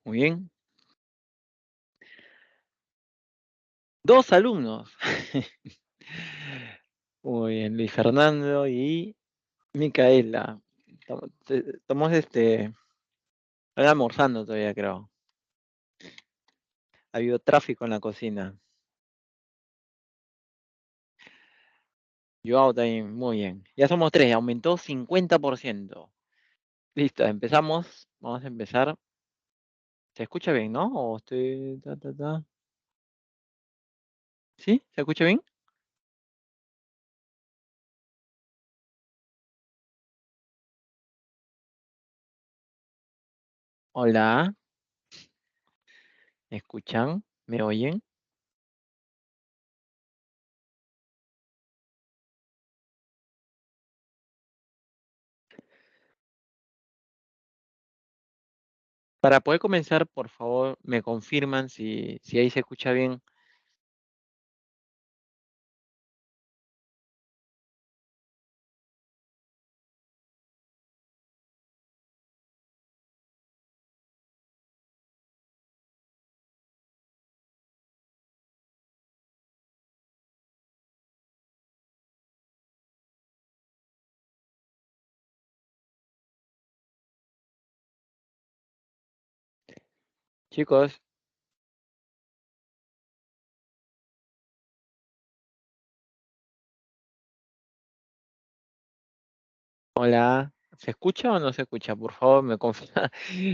Muy bien. 2 alumnos. Muy bien, Luis Fernando y Micaela. Estamos, están almorzando todavía, creo. Ha habido tráfico en la cocina. Yo también, muy bien. Ya somos 3, aumentó 50%. Listo, empezamos. Vamos a empezar. ¿Se escucha bien, no? ¿O estoy ¿Sí? ¿Se escucha bien? Hola, ¿me escuchan? ¿Me oyen? Para poder comenzar, por favor, me confirman si ahí se escucha bien. Chicos, hola, ¿se escucha o no se escucha? Por favor, me confirma.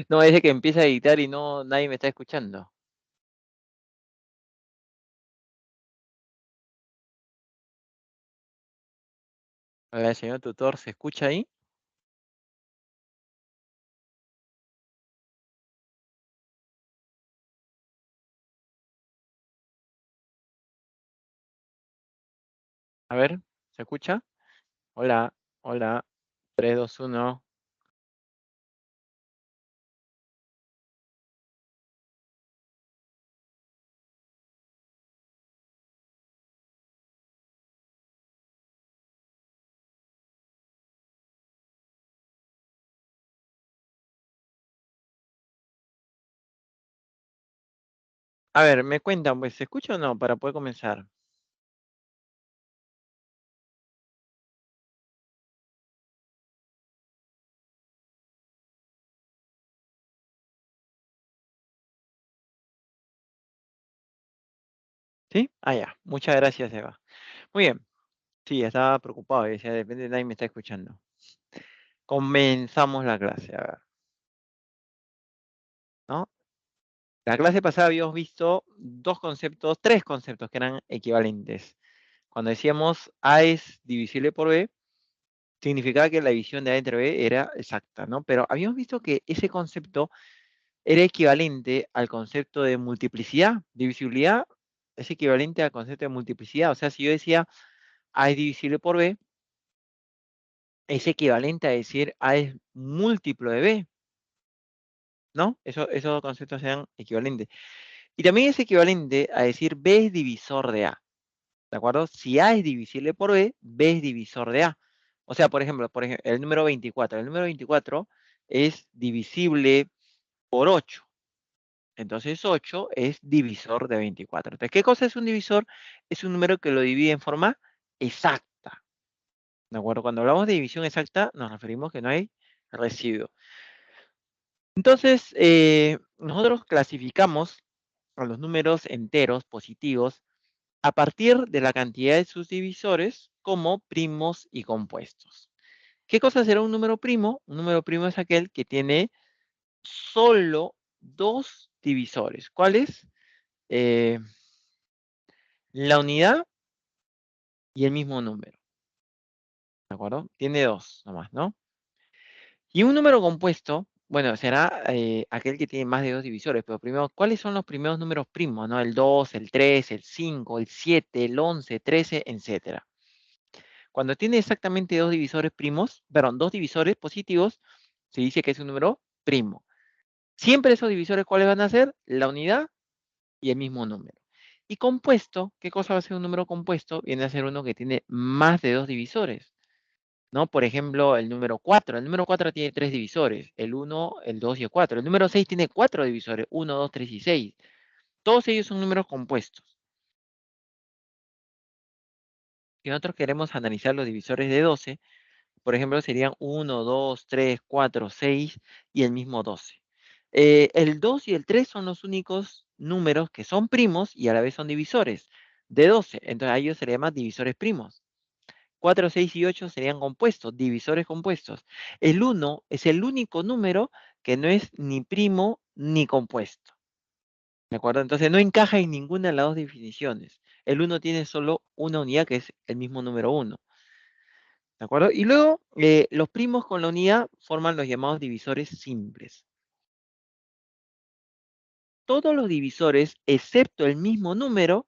No, es de que empieza a editar y no, nadie me está escuchando. Hola, señor tutor, ¿se escucha ahí? A ver, ¿se escucha? Hola, hola, 3, 2, 1. A ver, me cuentan, pues, ¿se escucha o no? Para poder comenzar. ¿Sí? Ah, ya. Muchas gracias, Eva. Muy bien. Sí, estaba preocupado, decía, de repente nadie me está escuchando. Comenzamos la clase, a ver, ¿no? La clase pasada habíamos visto 2 conceptos, 3 conceptos que eran equivalentes. Cuando decíamos A es divisible por B, significaba que la división de A entre B era exacta, ¿no? Pero habíamos visto que ese concepto era equivalente al concepto de multiplicidad. Divisibilidad es equivalente al concepto de multiplicidad. O sea, si yo decía A es divisible por B, es equivalente a decir A es múltiplo de B, ¿no? Esos dos conceptos eran equivalentes. Y también es equivalente a decir B es divisor de A. ¿De acuerdo? Si A es divisible por B, B es divisor de A. O sea, por ejemplo, el número 24. El número 24 es divisible por 8. Entonces 8 es divisor de 24. Entonces, ¿qué cosa es un divisor? Es un número que lo divide en forma exacta. ¿De acuerdo? Cuando hablamos de división exacta, nos referimos que no hay residuo. Entonces, nosotros clasificamos a los números enteros positivos a partir de la cantidad de sus divisores como primos y compuestos. ¿Qué cosa será un número primo? Un número primo es aquel que tiene solo 2 divisores. ¿Cuáles? Eh, la unidad y el mismo número. ¿De acuerdo? Tiene 2 nomás, ¿no? Y un número compuesto, bueno, será aquel que tiene más de 2 divisores, pero primero, ¿cuáles son los primeros números primos, no? El 2, el 3, el 5, el 7, el 11, 13, etcétera. Cuando tiene exactamente 2 divisores primos, perdón, 2 divisores positivos, se dice que es un número primo. Siempre esos divisores, ¿cuáles van a ser? La unidad y el mismo número. Y compuesto, ¿qué cosa va a ser un número compuesto? Viene a ser uno que tiene más de 2 divisores. ¿no? Por ejemplo, el número 4. El número 4 tiene 3 divisores, el 1, el 2 y el 4. El número 6 tiene 4 divisores, 1, 2, 3 y 6. Todos ellos son números compuestos. Si nosotros queremos analizar los divisores de 12, por ejemplo, serían 1, 2, 3, 4, 6 y el mismo 12. El 2 y el 3 son los únicos números que son primos y a la vez son divisores de 12. Entonces a ellos se les llama divisores primos. 4, 6 y 8 serían compuestos, divisores compuestos. El 1 es el único número que no es ni primo ni compuesto. ¿De acuerdo? Entonces no encaja en ninguna de las dos definiciones. El 1 tiene solo una unidad que es el mismo número 1. ¿De acuerdo? Y luego los primos con la unidad forman los llamados divisores simples. Todos los divisores, excepto el mismo número,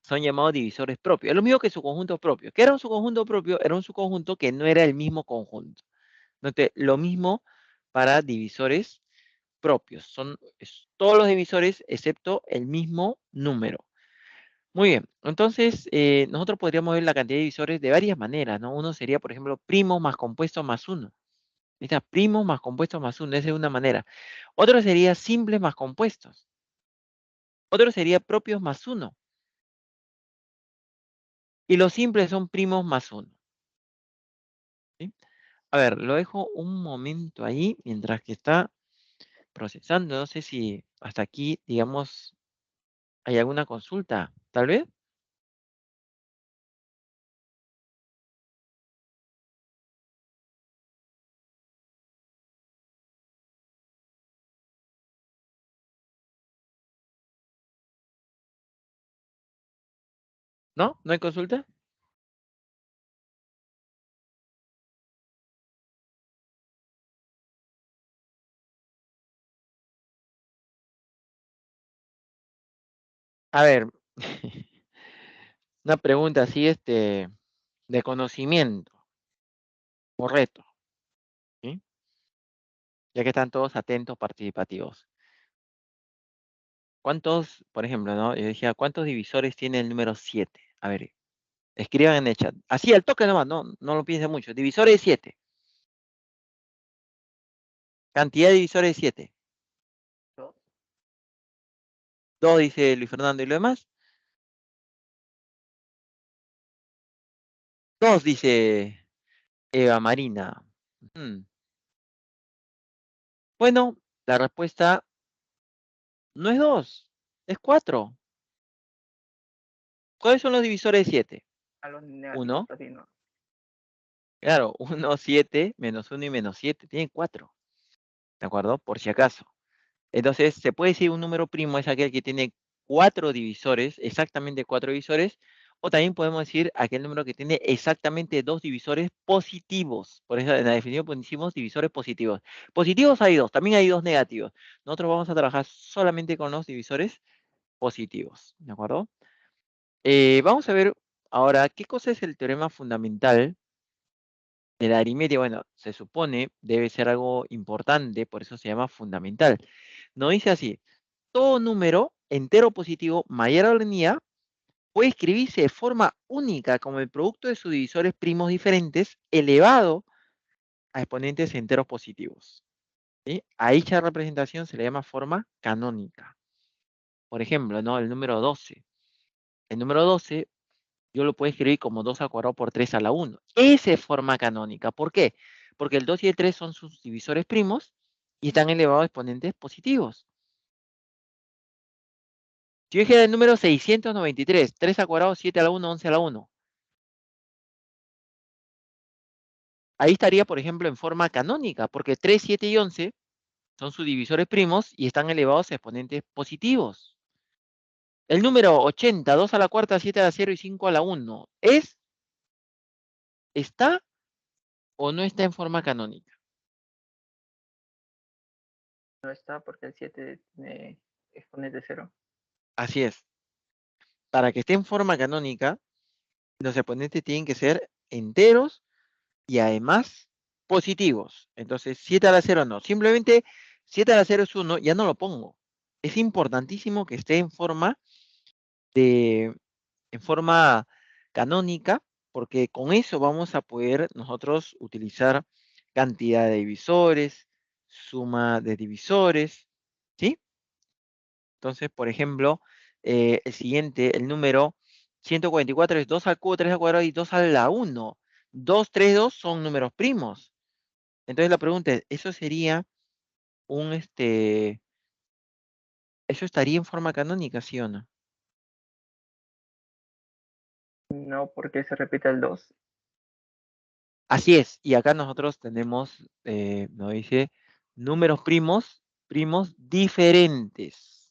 son llamados divisores propios. Es lo mismo que su conjunto propio. ¿Qué era un subconjunto propio? Era un subconjunto que no era el mismo conjunto. Entonces, lo mismo para divisores propios. Son todos los divisores excepto el mismo número. Muy bien. Entonces, nosotros podríamos ver la cantidad de divisores de varias maneras, ¿no? Uno sería, por ejemplo, primos más compuestos más 1. Está primos más compuestos más 1. Esa es una manera. Otro sería simples más compuestos. Otro sería propios más 1. Y los simples son primos más 1. ¿Sí? A ver, lo dejo un momento ahí mientras que está procesando. No sé si hasta aquí, digamos, hay alguna consulta, tal vez. ¿No? ¿No hay consulta? A ver, una pregunta así, de conocimiento, correcto, ¿sí? Ya que están todos atentos, participativos. ¿Cuántos, por ejemplo, no? Yo decía, ¿cuántos divisores tiene el número 7? A ver, escriban en el chat. Así, al toque nomás, no lo piensen mucho. Divisores de 7. Cantidad de divisores de 7. Dos. 2, dice Luis Fernando. ¿Y lo demás? 2, dice Eva Marina. Mm. Bueno, la respuesta no es 2, es 4. ¿Cuáles son los divisores de 7? A los negativos 1, así, ¿no? claro, 1, 7, menos 1 y menos 7. Tienen 4. ¿De acuerdo? Por si acaso. Entonces, se puede decir un número primo es aquel que tiene 4 divisores, exactamente 4 divisores, o también podemos decir aquel número que tiene exactamente 2 divisores positivos. Por eso en la definición pusimos divisores positivos. Positivos hay 2, también hay 2 negativos. Nosotros vamos a trabajar solamente con los divisores positivos, ¿de acuerdo? Vamos a ver ahora qué cosa es el teorema fundamental de la aritmética. Bueno, se supone debe ser algo importante, por eso se llama fundamental. Nos dice así: todo número entero positivo mayor a la unidad puede escribirse de forma única como el producto de sus divisores primos diferentes elevado a exponentes enteros positivos. ¿Sí? A dicha representación se le llama forma canónica. Por ejemplo, ¿no? El número 12. El número 12 yo lo puedo escribir como 2 al cuadrado por 3 a la 1. Esa es forma canónica. ¿Por qué? Porque el 2 y el 3 son sus divisores primos y están elevados a exponentes positivos. Si yo dijera el número 693, 3 al cuadrado, 7 a la 1, 11 a la 1. Ahí estaría, por ejemplo, en forma canónica, porque 3, 7 y 11 son sus divisores primos y están elevados a exponentes positivos. El número 80, 2 a la cuarta, 7 a la 0 y 5 a la 1, ¿está o no está en forma canónica? No está porque el 7 tiene exponente 0. Así es. Para que esté en forma canónica, los exponentes tienen que ser enteros y además positivos. Entonces, 7 a la 0 no. Simplemente 7 a la 0 es 1, ya no lo pongo. Es importantísimo que esté en forma de, en forma canónica, porque con eso vamos a poder nosotros utilizar cantidad de divisores, suma de divisores, ¿sí? Entonces, por ejemplo, el siguiente, el número 144 es 2 al cubo, 3 al cuadrado y 2 a la 1. 2, 3, 2 son números primos. Entonces la pregunta es, ¿eso sería un, eso estaría en forma canónica, sí o no? No, porque se repite el 2. Así es, y acá nosotros tenemos, nos dice, números primos, primos diferentes.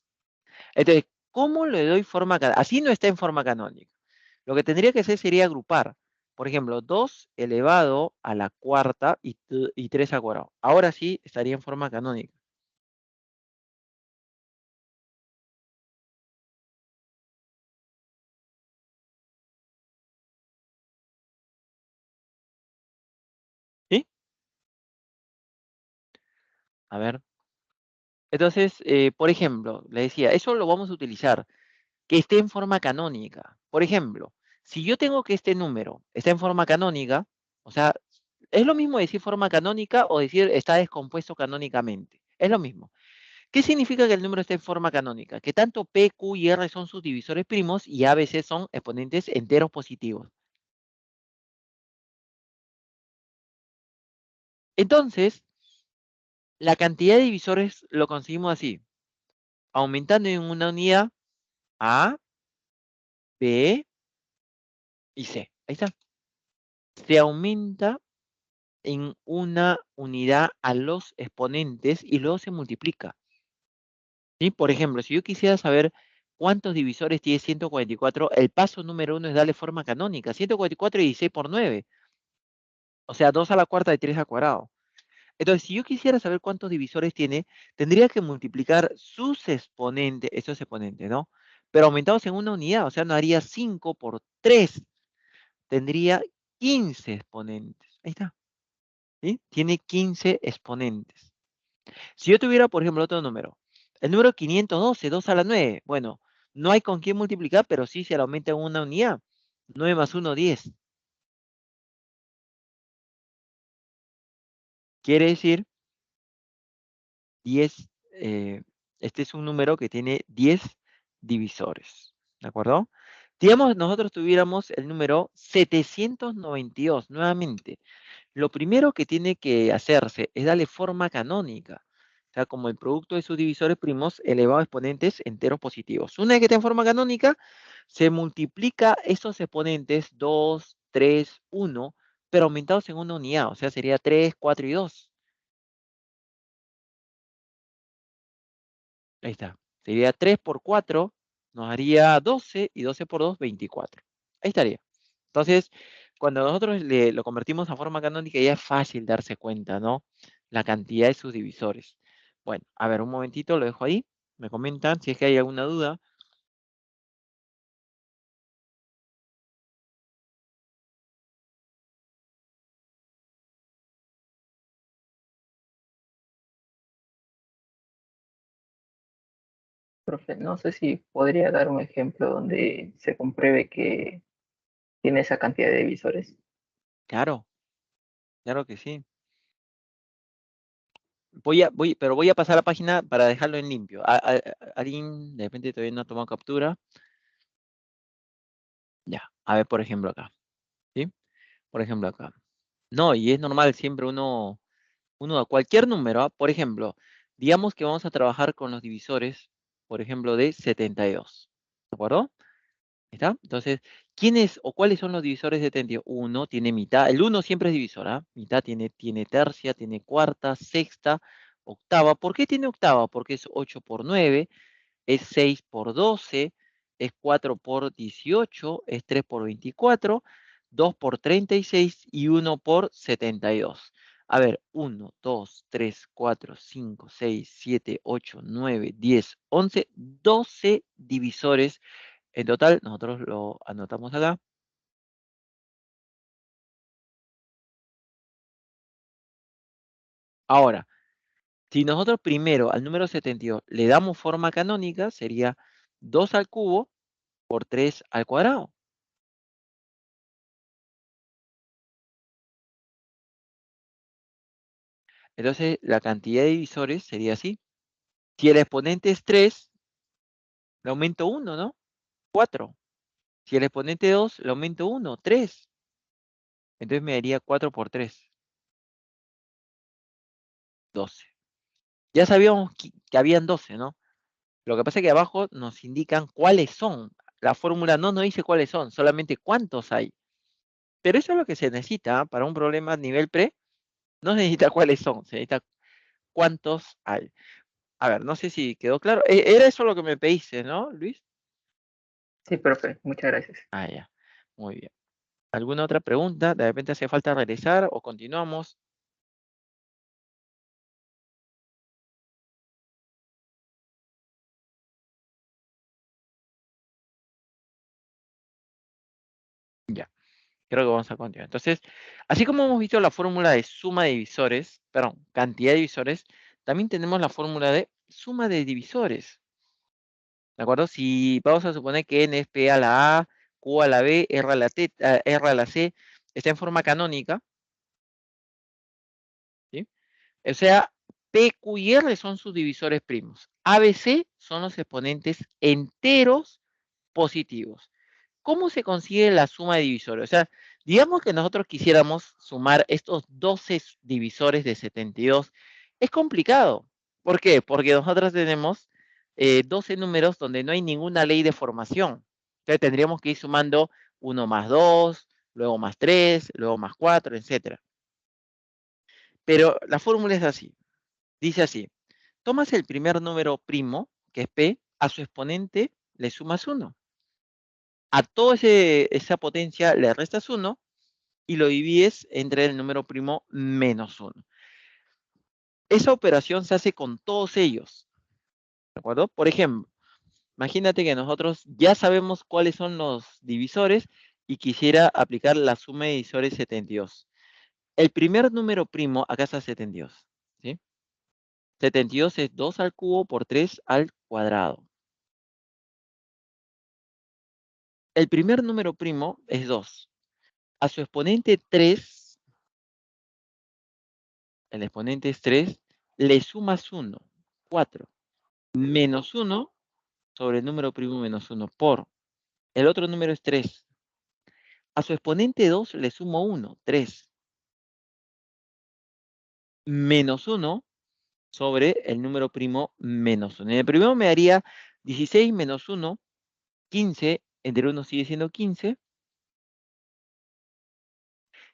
Entonces, ¿cómo le doy forma canónica? Así no está en forma canónica. Lo que tendría que hacer sería agrupar. Por ejemplo, 2 elevado a la cuarta y 3 al cuadrado. Ahora sí estaría en forma canónica. ¿Sí? A ver. Entonces, por ejemplo, le decía, eso lo vamos a utilizar, que esté en forma canónica. Por ejemplo, si yo tengo que este número está en forma canónica, o sea, es lo mismo decir forma canónica o decir está descompuesto canónicamente. Es lo mismo. ¿Qué significa que el número esté en forma canónica? Que tanto P, Q y R son sus divisores primos y A, B, C son exponentes enteros positivos. Entonces, la cantidad de divisores lo conseguimos así, aumentando en una unidad A, B y C. Ahí está. Se aumenta en una unidad a los exponentes y luego se multiplica. ¿Sí? Por ejemplo, si yo quisiera saber cuántos divisores tiene 144, el paso número uno es darle forma canónica. 144 y 16 por 9. O sea, 2 a la cuarta y 3 al cuadrado. Entonces, si yo quisiera saber cuántos divisores tiene, tendría que multiplicar sus exponentes, esos exponentes, ¿no? Pero aumentados en una unidad, o sea, no haría 5 por 3, tendría 15 exponentes. Ahí está, ¿sí? Tiene 15 exponentes. Si yo tuviera, por ejemplo, otro número, el número 512, 2 a la 9, bueno, no hay con quién multiplicar, pero sí se le aumenta en una unidad. 9 más 1, 10. Quiere decir 10, este es un número que tiene 10 divisores, ¿de acuerdo? Digamos, nosotros tuviéramos el número 792, nuevamente. Lo primero que tiene que hacerse es darle forma canónica, o sea, como el producto de sus divisores primos elevado a exponentes enteros positivos. Una vez que está en forma canónica, se multiplica esos exponentes 2, 3, 1, pero aumentados en una unidad, o sea, sería 3, 4 y 2. Ahí está. Sería 3 por 4, nos haría 12 y 12 por 2, 24. Ahí estaría. Entonces, cuando nosotros lo convertimos a forma canónica ya es fácil darse cuenta, ¿no? La cantidad de sus divisores. Bueno, a ver, un momentito, lo dejo ahí. Me comentan si es que hay alguna duda. Profe, no sé si podría dar un ejemplo donde se compruebe que tiene esa cantidad de visores. Claro, claro que sí. Pero voy a pasar la página para dejarlo en limpio. Alguien de repente todavía no ha tomado captura. Ya, a ver, por ejemplo acá. ¿Sí? Por ejemplo acá. No, y es normal, siempre uno da cualquier número. Por ejemplo, digamos que vamos a trabajar con los divisores, por ejemplo, de 72. ¿De acuerdo? ¿Está? Entonces, ¿quiénes o cuáles son los divisores de 72? Uno tiene mitad, el uno siempre es divisor, ¿ah? Mitad tiene tercia, tiene cuarta, sexta, octava. ¿Por qué tiene octava? Porque es 8 por 9, es 6 por 12, es 4 por 18, es 3 por 24, 2 por 36 y 1 por 72. A ver, 1, 2, 3, 4, 5, 6, 7, 8, 9, 10, 11, 12 divisores. En total, nosotros lo anotamos acá. Ahora, si nosotros primero al número 72 le damos forma canónica, sería 2 al cubo por 3 al cuadrado. Entonces, la cantidad de divisores sería así. Si el exponente es 3, le aumento 1, ¿no? 4. Si el exponente 2, le aumento 1, 3. Entonces me daría 4 por 3, 12. Ya sabíamos que habían 12, ¿no? Lo que pasa es que abajo nos indican cuáles son. La fórmula no nos dice cuáles son, solamente cuántos hay. Pero eso es lo que se necesita, ¿ah? Para un problema a nivel pre. No se necesita cuáles son, se necesita cuántos hay. A ver, no sé si quedó claro. Era eso lo que me pediste, ¿no, Luis? Sí, profe, muchas gracias. Ah, ya. Muy bien. ¿Alguna otra pregunta? ¿De repente hace falta regresar o continuamos? Ya, creo que vamos a continuar. Entonces, así como hemos visto la fórmula de suma de divisores, perdón, cantidad de divisores, también tenemos la fórmula de suma de divisores. ¿De acuerdo? Si vamos a suponer que n es P a la A, Q a la B, R a la T, R a la C, está en forma canónica, ¿sí? O sea, P, Q y R son sus divisores primos. A, B, C son los exponentes enteros positivos. ¿Cómo se consigue la suma de divisores? O sea, digamos que nosotros quisiéramos sumar estos 12 divisores de 72. Es complicado. ¿Por qué? Porque nosotros tenemos 12 números donde no hay ninguna ley de formación. Entonces tendríamos que ir sumando 1 más 2, luego más 3, luego más 4, etc. Pero la fórmula es así. Dice así. Tomas el primer número primo, que es P, a su exponente le sumas 1. A toda esa potencia le restas 1 y lo divides entre el número primo menos 1. Esa operación se hace con todos ellos, ¿de acuerdo? Por ejemplo, imagínate que nosotros ya sabemos cuáles son los divisores y quisiera aplicar la suma de divisores 72. El primer número primo, acá está 72, ¿sí? 72 es 2 al cubo por 3 al cuadrado. El primer número primo es 2. A su exponente 3, el exponente es 3, le sumas 1, 4. Menos 1 sobre el número primo menos 1 por. El otro número es 3. A su exponente 2 le sumo 1, 3. Menos 1 sobre el número primo menos 1. En el primero me daría 16 menos 1, 15. Entre 1 sigue siendo 15.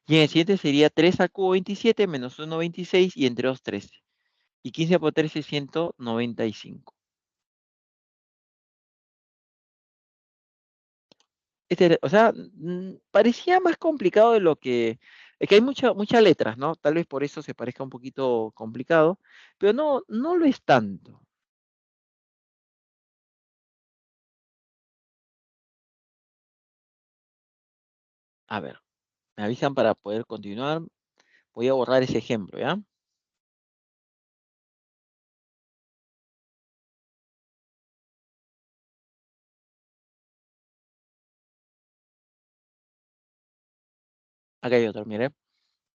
Y en el siguiente sería 3 al cubo 27 menos 1, 26 y entre 2, 13. Y 15 por 13, 195. O sea, parecía más complicado de lo que... Es que hay muchas letras, ¿no? Tal vez por eso se parezca un poquito complicado, pero no, no lo es tanto. A ver, me avisan para poder continuar. Voy a borrar ese ejemplo, ¿ya? Acá hay otro, mire.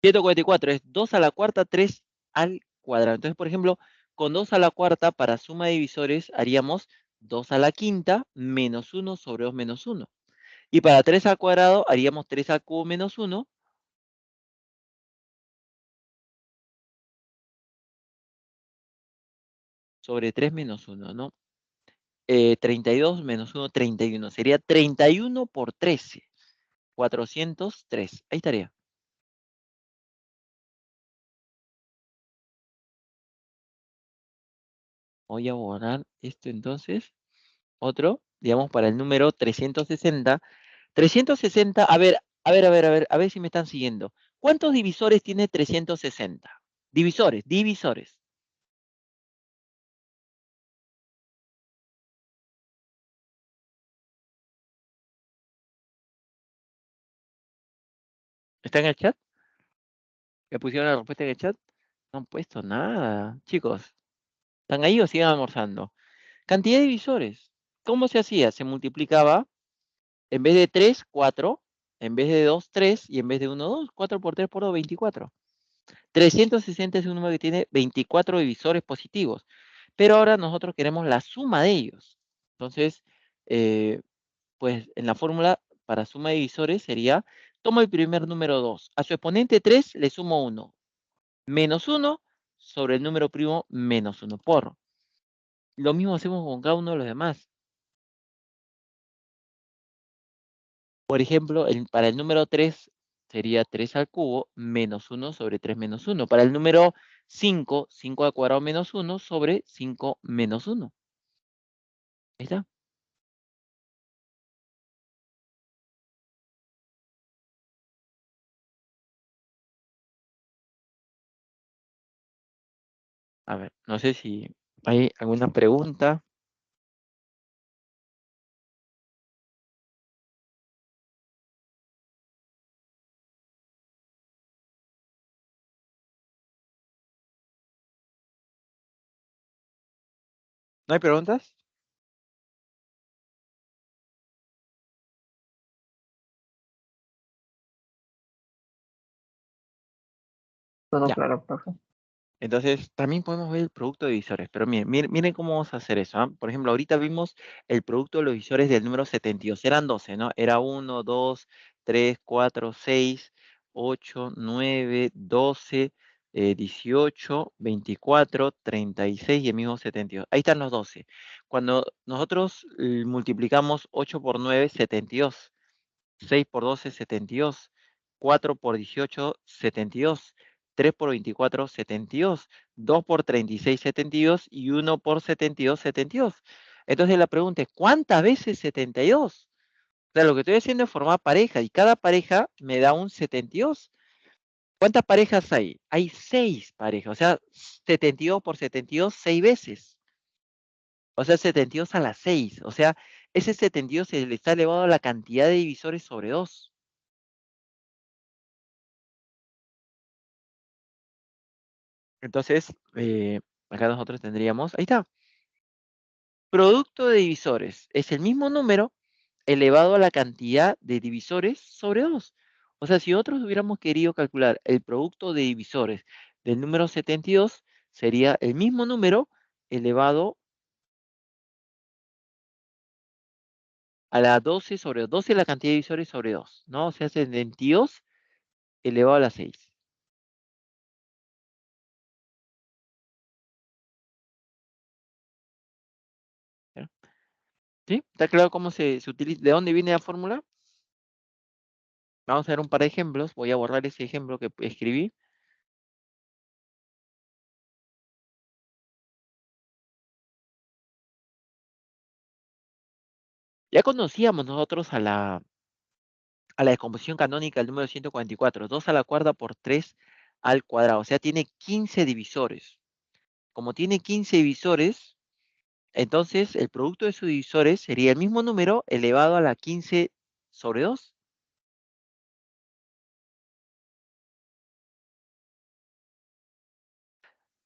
144 es 2 a la cuarta, 3 al cuadrado. Entonces, por ejemplo, con 2 a la cuarta, para suma de divisores, haríamos 2 a la quinta menos 1 sobre 2 menos 1. Y para 3 al cuadrado, haríamos 3 al cubo menos 1 sobre 3 menos 1, ¿no? 32 menos 1, 31. Sería 31 por 13. 403. Ahí estaría. Voy a borrar esto entonces. Otro, digamos, para el número 360. 360, a ver si me están siguiendo. ¿Cuántos divisores tiene 360? Divisores, divisores. ¿Está en el chat? ¿Me pusieron la respuesta en el chat? No han puesto nada. Chicos, ¿están ahí o siguen almorzando? Cantidad de divisores. ¿Cómo se hacía? Se multiplicaba, en vez de 3, 4, en vez de 2, 3, y en vez de 1, 2, 4 por 3 por 2, 24. 360 es un número que tiene 24 divisores positivos, pero ahora nosotros queremos la suma de ellos. Entonces, pues en la fórmula para suma de divisores sería, tomo el primer número 2, a su exponente 3 le sumo 1, menos 1 sobre el número primo menos 1 por. Lo mismo hacemos con cada uno de los demás. Por ejemplo, para el número 3 sería 3 al cubo menos 1 sobre 3 menos 1. Para el número 5, 5 al cuadrado menos 1 sobre 5 menos 1. Ahí está. A ver, no sé si hay alguna pregunta. ¿No hay preguntas? Todo Ya. claro, profe. Entonces, también podemos ver el producto de divisores, pero miren cómo vamos a hacer eso. ¿Ah? Por ejemplo, ahorita vimos el producto de los divisores del número 72. Eran 12, ¿no? Era 1, 2, 3, 4, 6, 8, 9, 12, 18, 24, 36 y el mismo 72. Ahí están los 12. Cuando nosotros multiplicamos 8 por 9, 72. 6 por 12, 72. 4 por 18, 72. 3 por 24, 72. 2 por 36, 72. Y 1 por 72, 72. Entonces la pregunta es, ¿cuántas veces 72? O sea, lo que estoy haciendo es formar pareja y cada pareja me da un 72. ¿Cuántas parejas hay? Hay 6 parejas, o sea, 72 por 72, 6 veces. O sea, 72 a las 6. O sea, ese 72 se le está elevado a la cantidad de divisores sobre 2. Entonces, acá nosotros tendríamos, ahí está, producto de divisores. Es el mismo número elevado a la cantidad de divisores sobre 2. O sea, si nosotros hubiéramos querido calcular el producto de divisores del número 72, sería el mismo número elevado a la 12 sobre 2. 12 es la cantidad de divisores sobre 2, ¿no? O sea, 72 elevado a la 6. ¿Ya? ¿Sí? ¿Está claro cómo se utiliza? ¿De dónde viene la fórmula? Vamos a ver un par de ejemplos. Voy a borrar ese ejemplo que escribí. Ya conocíamos nosotros a la descomposición canónica del número 144, 2 a la cuarta por 3 al cuadrado, o sea, tiene 15 divisores. Como tiene 15 divisores, entonces el producto de sus divisores sería el mismo número elevado a la 15 sobre 2.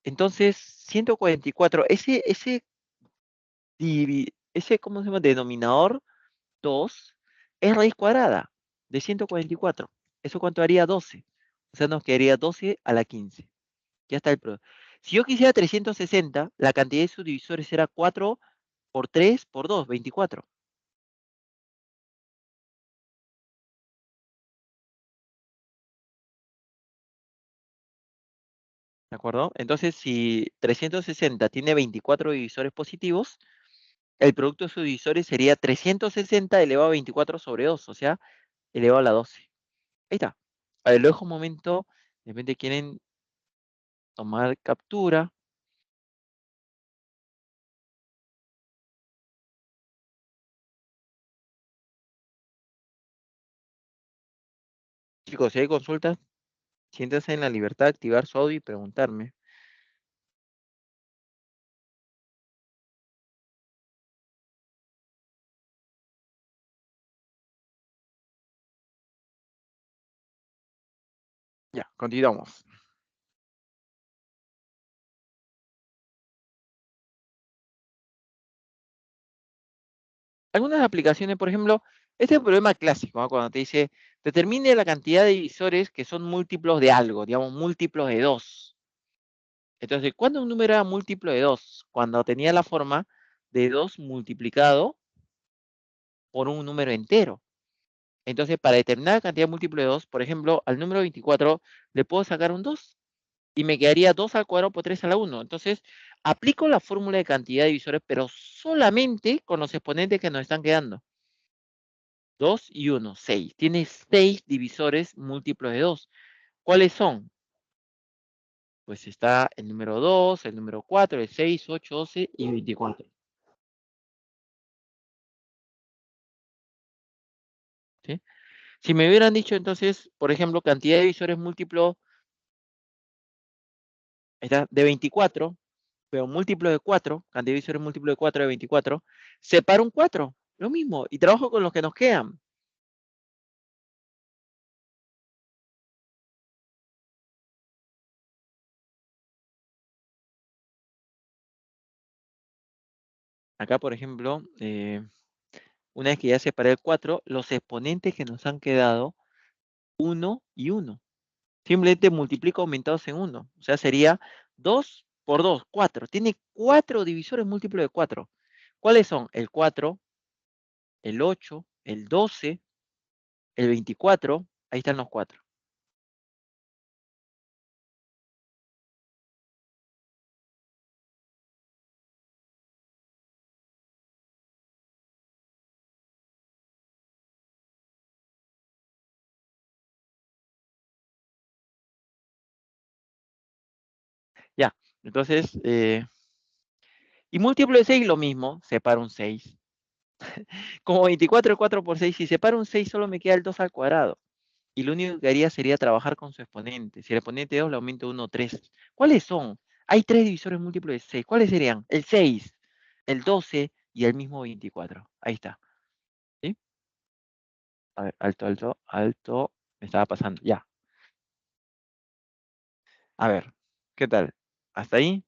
Entonces, 144, ese ¿cómo se llama? Denominador 2 es raíz cuadrada de 144. ¿Eso cuánto haría? 12. O sea, nos quedaría 12 a la 15. Ya está el producto. Si yo quisiera 360, la cantidad de subdivisores era 4 por 3 por 2, 24. ¿De acuerdo? Entonces, si 360 tiene 24 divisores positivos, el producto de sus divisores sería 360 elevado a 24 sobre 2, o sea, elevado a la 12. Ahí está. A ver, lo dejo un momento. De repente quieren tomar captura. Chicos, si hay consultas, siéntanse en la libertad de activar su audio y preguntarme. Ya, continuamos. Algunas aplicaciones, por ejemplo, este es el problema clásico, ¿no? Cuando te dice Determine la cantidad de divisores que son múltiplos de algo, digamos, múltiplos de 2. Entonces, ¿cuándo un número era múltiplo de 2? Cuando tenía la forma de 2 multiplicado por un número entero. Entonces, para determinar la cantidad múltiplo de 2, por ejemplo, al número 24 le puedo sacar un 2 y me quedaría 2 al cuadrado por 3 a la 1. Entonces, aplico la fórmula de cantidad de divisores, pero solamente con los exponentes que nos están quedando. 2 y 1, 6. Tiene 6 divisores múltiplos de 2. ¿Cuáles son? Pues está el número 2, el número 4, el 6, 8, 12 y 24. ¿Sí? Si me hubieran dicho entonces, por ejemplo, cantidad de divisores múltiplo está de 24, pero múltiplo de 4, cantidad de divisores múltiplo de 4 de 24, separo un 4, lo mismo, y trabajo con los que nos quedan. Acá, por ejemplo, una vez que ya separé el 4, los exponentes que nos han quedado, 1 y 1. Simplemente multiplico aumentados en 1. O sea, sería 2 por 2, 4. Tiene 4 divisores múltiplos de 4. ¿Cuáles son? El 4, el 8, el 12, el 24. Ahí están los 4. Ya, entonces, y múltiplo de 6 lo mismo, separo un 6. Como 24, 4 por 6, si separo un 6 solo me queda el 2 al cuadrado. Y lo único que haría sería trabajar con su exponente. Si el exponente 2 le aumento 1, 3. ¿Cuáles son? Hay 3 divisores múltiplos de 6. ¿Cuáles serían? El 6, el 12 y el mismo 24. Ahí está. ¿Sí? A ver, alto, alto, alto. Me estaba pasando. Ya. A ver, ¿qué tal? ¿Hasta ahí?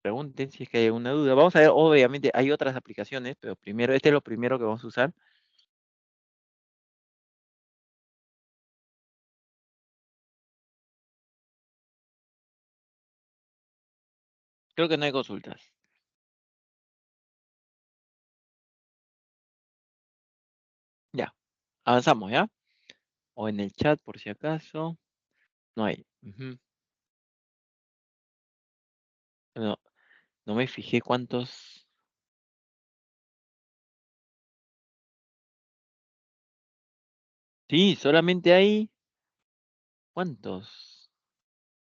Pregunten si es que hay alguna duda. Vamos a ver, obviamente hay otras aplicaciones, pero primero, este es lo primero que vamos a usar. Creo que no hay consultas. Ya, avanzamos, ¿ya? O en el chat por si acaso. No hay. Ujú. No, no me fijé cuántos. Sí, solamente hay. ¿Cuántos?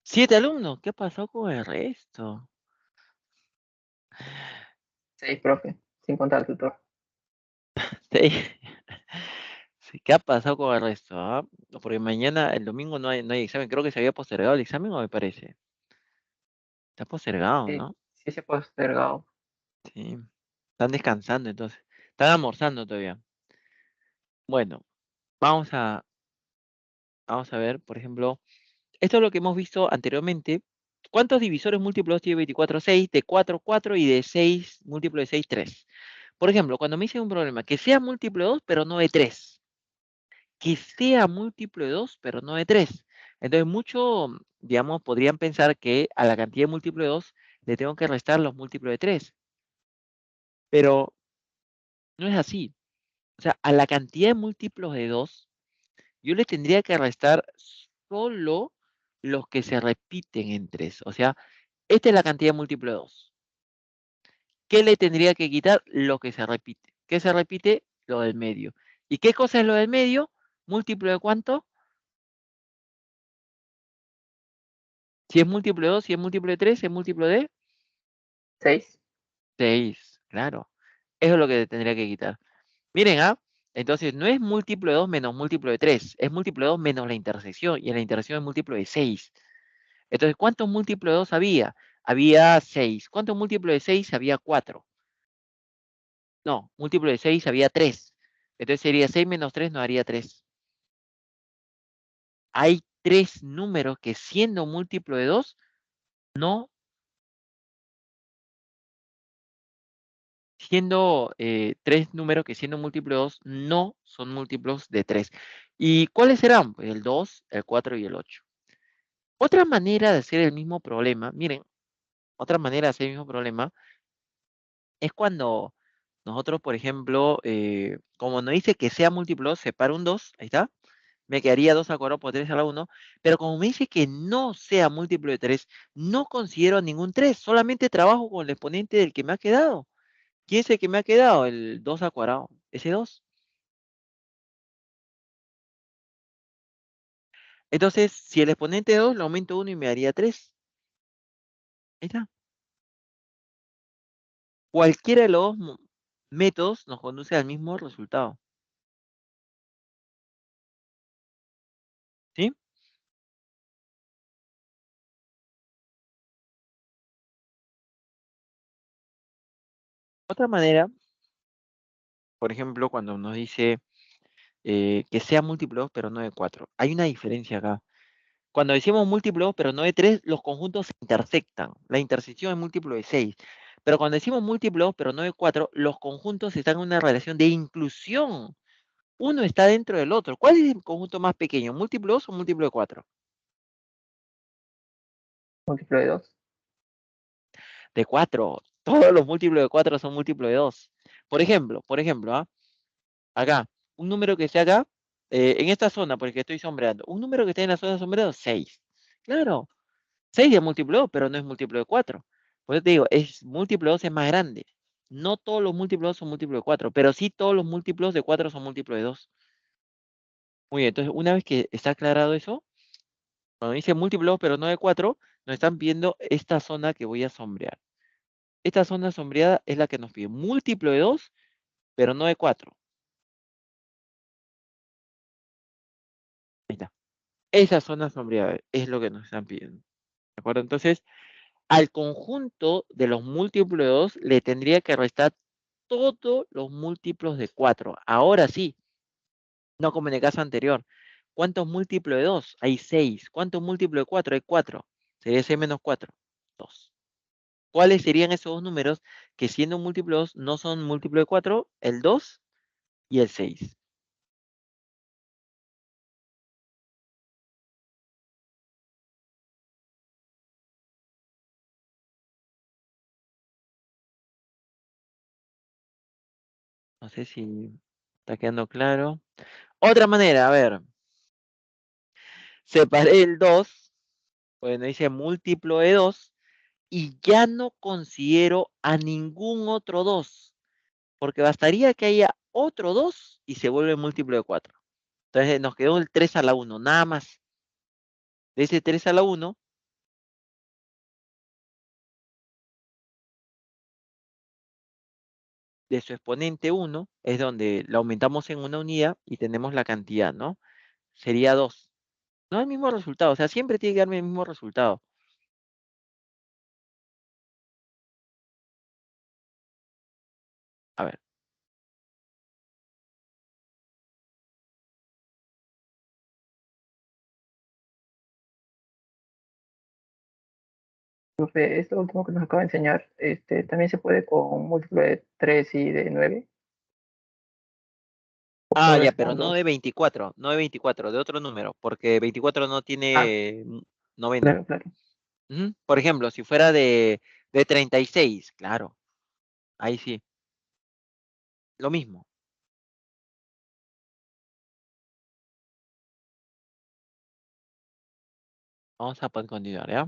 7 alumnos. ¿Qué pasó con el resto? 6, profe, sin contar el tutor. Sí. Sí, ¿qué ha pasado con el resto? ¿Ah? Porque mañana, el domingo, no hay examen. Creo que se había postergado el examen, ¿o me parece? Está postergado, Sí, ¿no? sí se ha postergado. Sí. Están descansando entonces. Están almorzando todavía. Bueno, vamos a, vamos a ver, por ejemplo, esto es lo que hemos visto anteriormente. ¿Cuántos divisores múltiplos tiene 24? 6, de 4, 4 y de 6, múltiplo de 6, 3. Por ejemplo, cuando me dicen un problema, que sea múltiplo de 2, pero no de 3. Que sea múltiplo de 2, pero no de 3. Entonces, muchos, digamos, podrían pensar que a la cantidad de múltiplo de 2 le tengo que restar los múltiplos de 3. Pero no es así. O sea, a la cantidad de múltiplos de 2, yo le tendría que restar solo los que se repiten en 3. O sea, esta es la cantidad de múltiplo de 2. ¿Qué le tendría que quitar? Lo que se repite. ¿Qué se repite? Lo del medio. ¿Y qué cosa es lo del medio? ¿Múltiplo de cuánto? Si es múltiplo de 2, si es múltiplo de 3, es múltiplo de 6. 6. Claro. Eso es lo que tendría que quitar. Miren, ¿ah? Entonces, no es múltiplo de 2 menos múltiplo de 3. Es múltiplo de 2 menos la intersección. Y en la intersección es múltiplo de 6. Entonces, ¿cuántos múltiplos de 2 había? Había 6. ¿Cuántos múltiplos de 6? Había 4. No, múltiplo de 6 había 3. Entonces sería 6 menos 3 nos daría 3. Hay 3 números que siendo múltiplo de 2 no, siendo tres números que siendo múltiplo de 2 no son múltiplos de 3. ¿Y cuáles serán? Pues el 2, el 4 y el 8. Otra manera de hacer el mismo problema, miren, otra manera de hacer el mismo problema es cuando nosotros, por ejemplo, como nos dice que sea múltiplo, separo un 2, ahí está, me quedaría 2 al cuadrado por 3 a la 1, pero como me dice que no sea múltiplo de 3, no considero ningún 3, solamente trabajo con el exponente del que me ha quedado. ¿Quién es el que me ha quedado? El 2 al cuadrado, ese 2. Entonces, si el exponente de 2 lo aumento 1 y me daría 3. Ahí está. Cualquiera de los dos métodos nos conduce al mismo resultado. ¿Sí? Otra manera, por ejemplo, cuando nos dice que sea múltiplo, pero no de 4. Hay una diferencia acá. Cuando decimos múltiplo, pero no de 3, los conjuntos se intersectan. La intersección es múltiplo de 6. Pero cuando decimos múltiplo, pero no de 4, los conjuntos están en una relación de inclusión. Uno está dentro del otro. ¿Cuál es el conjunto más pequeño? ¿Múltiplo 2 o múltiplo de 4? múltiplo de 2. De 4. Todos los múltiplos de 4 son múltiplos de 2. Por ejemplo, ¿ah? Acá, un número que esté acá, en esta zona, porque estoy sombreando, un número que esté en la zona sombreada, 6. Claro, 6 es múltiplo de 2, pero no es múltiplo de 4. Por eso te digo, es múltiplo de 2 es más grande. No todos los múltiplos de 2 son múltiplos de 4, pero sí todos los múltiplos de 4 son múltiplos de 2. Muy bien, entonces una vez que está aclarado eso, cuando dice múltiplo pero no de 4, nos están pidiendo esta zona que voy a sombrear. Esta zona sombreada es la que nos pide múltiplo de 2, pero no de 4. Ahí está. Esa zona sombreada es lo que nos están pidiendo. ¿De acuerdo? Entonces, al conjunto de los múltiplos de 2 le tendría que restar todos los múltiplos de 4. Ahora sí, no como en el caso anterior. ¿Cuántos múltiplos de 2? Hay 6. ¿Cuántos múltiplos de 4? Hay 4. Sería 6 menos 4. 2. ¿Cuáles serían esos dos números que siendo múltiplos no son múltiplos de 4? El 2 y el 6. No sé si está quedando claro. Otra manera, a ver. Separé el 2, bueno, dice múltiplo de 2, y ya no considero a ningún otro 2, porque bastaría que haya otro 2 y se vuelve múltiplo de 4. Entonces nos quedó el 3 a la 1, nada más. De ese 3 a la 1, de su exponente 1, es donde lo aumentamos en una unidad y tenemos la cantidad, ¿no? Sería 2. No el mismo resultado, o sea, siempre tiene que darme el mismo resultado. A ver, Profe, esto último que nos acaba de enseñar, también se puede con un múltiplo de 3 y de 9, o solo ya, es pero con no 2. de 24, no de 24, de otro número, porque 24 no Ah, tiene novena. claro, claro. Ujú. Por ejemplo, si fuera de 36, claro, ahí sí, lo mismo. Vamos a poder continuar, ¿ya?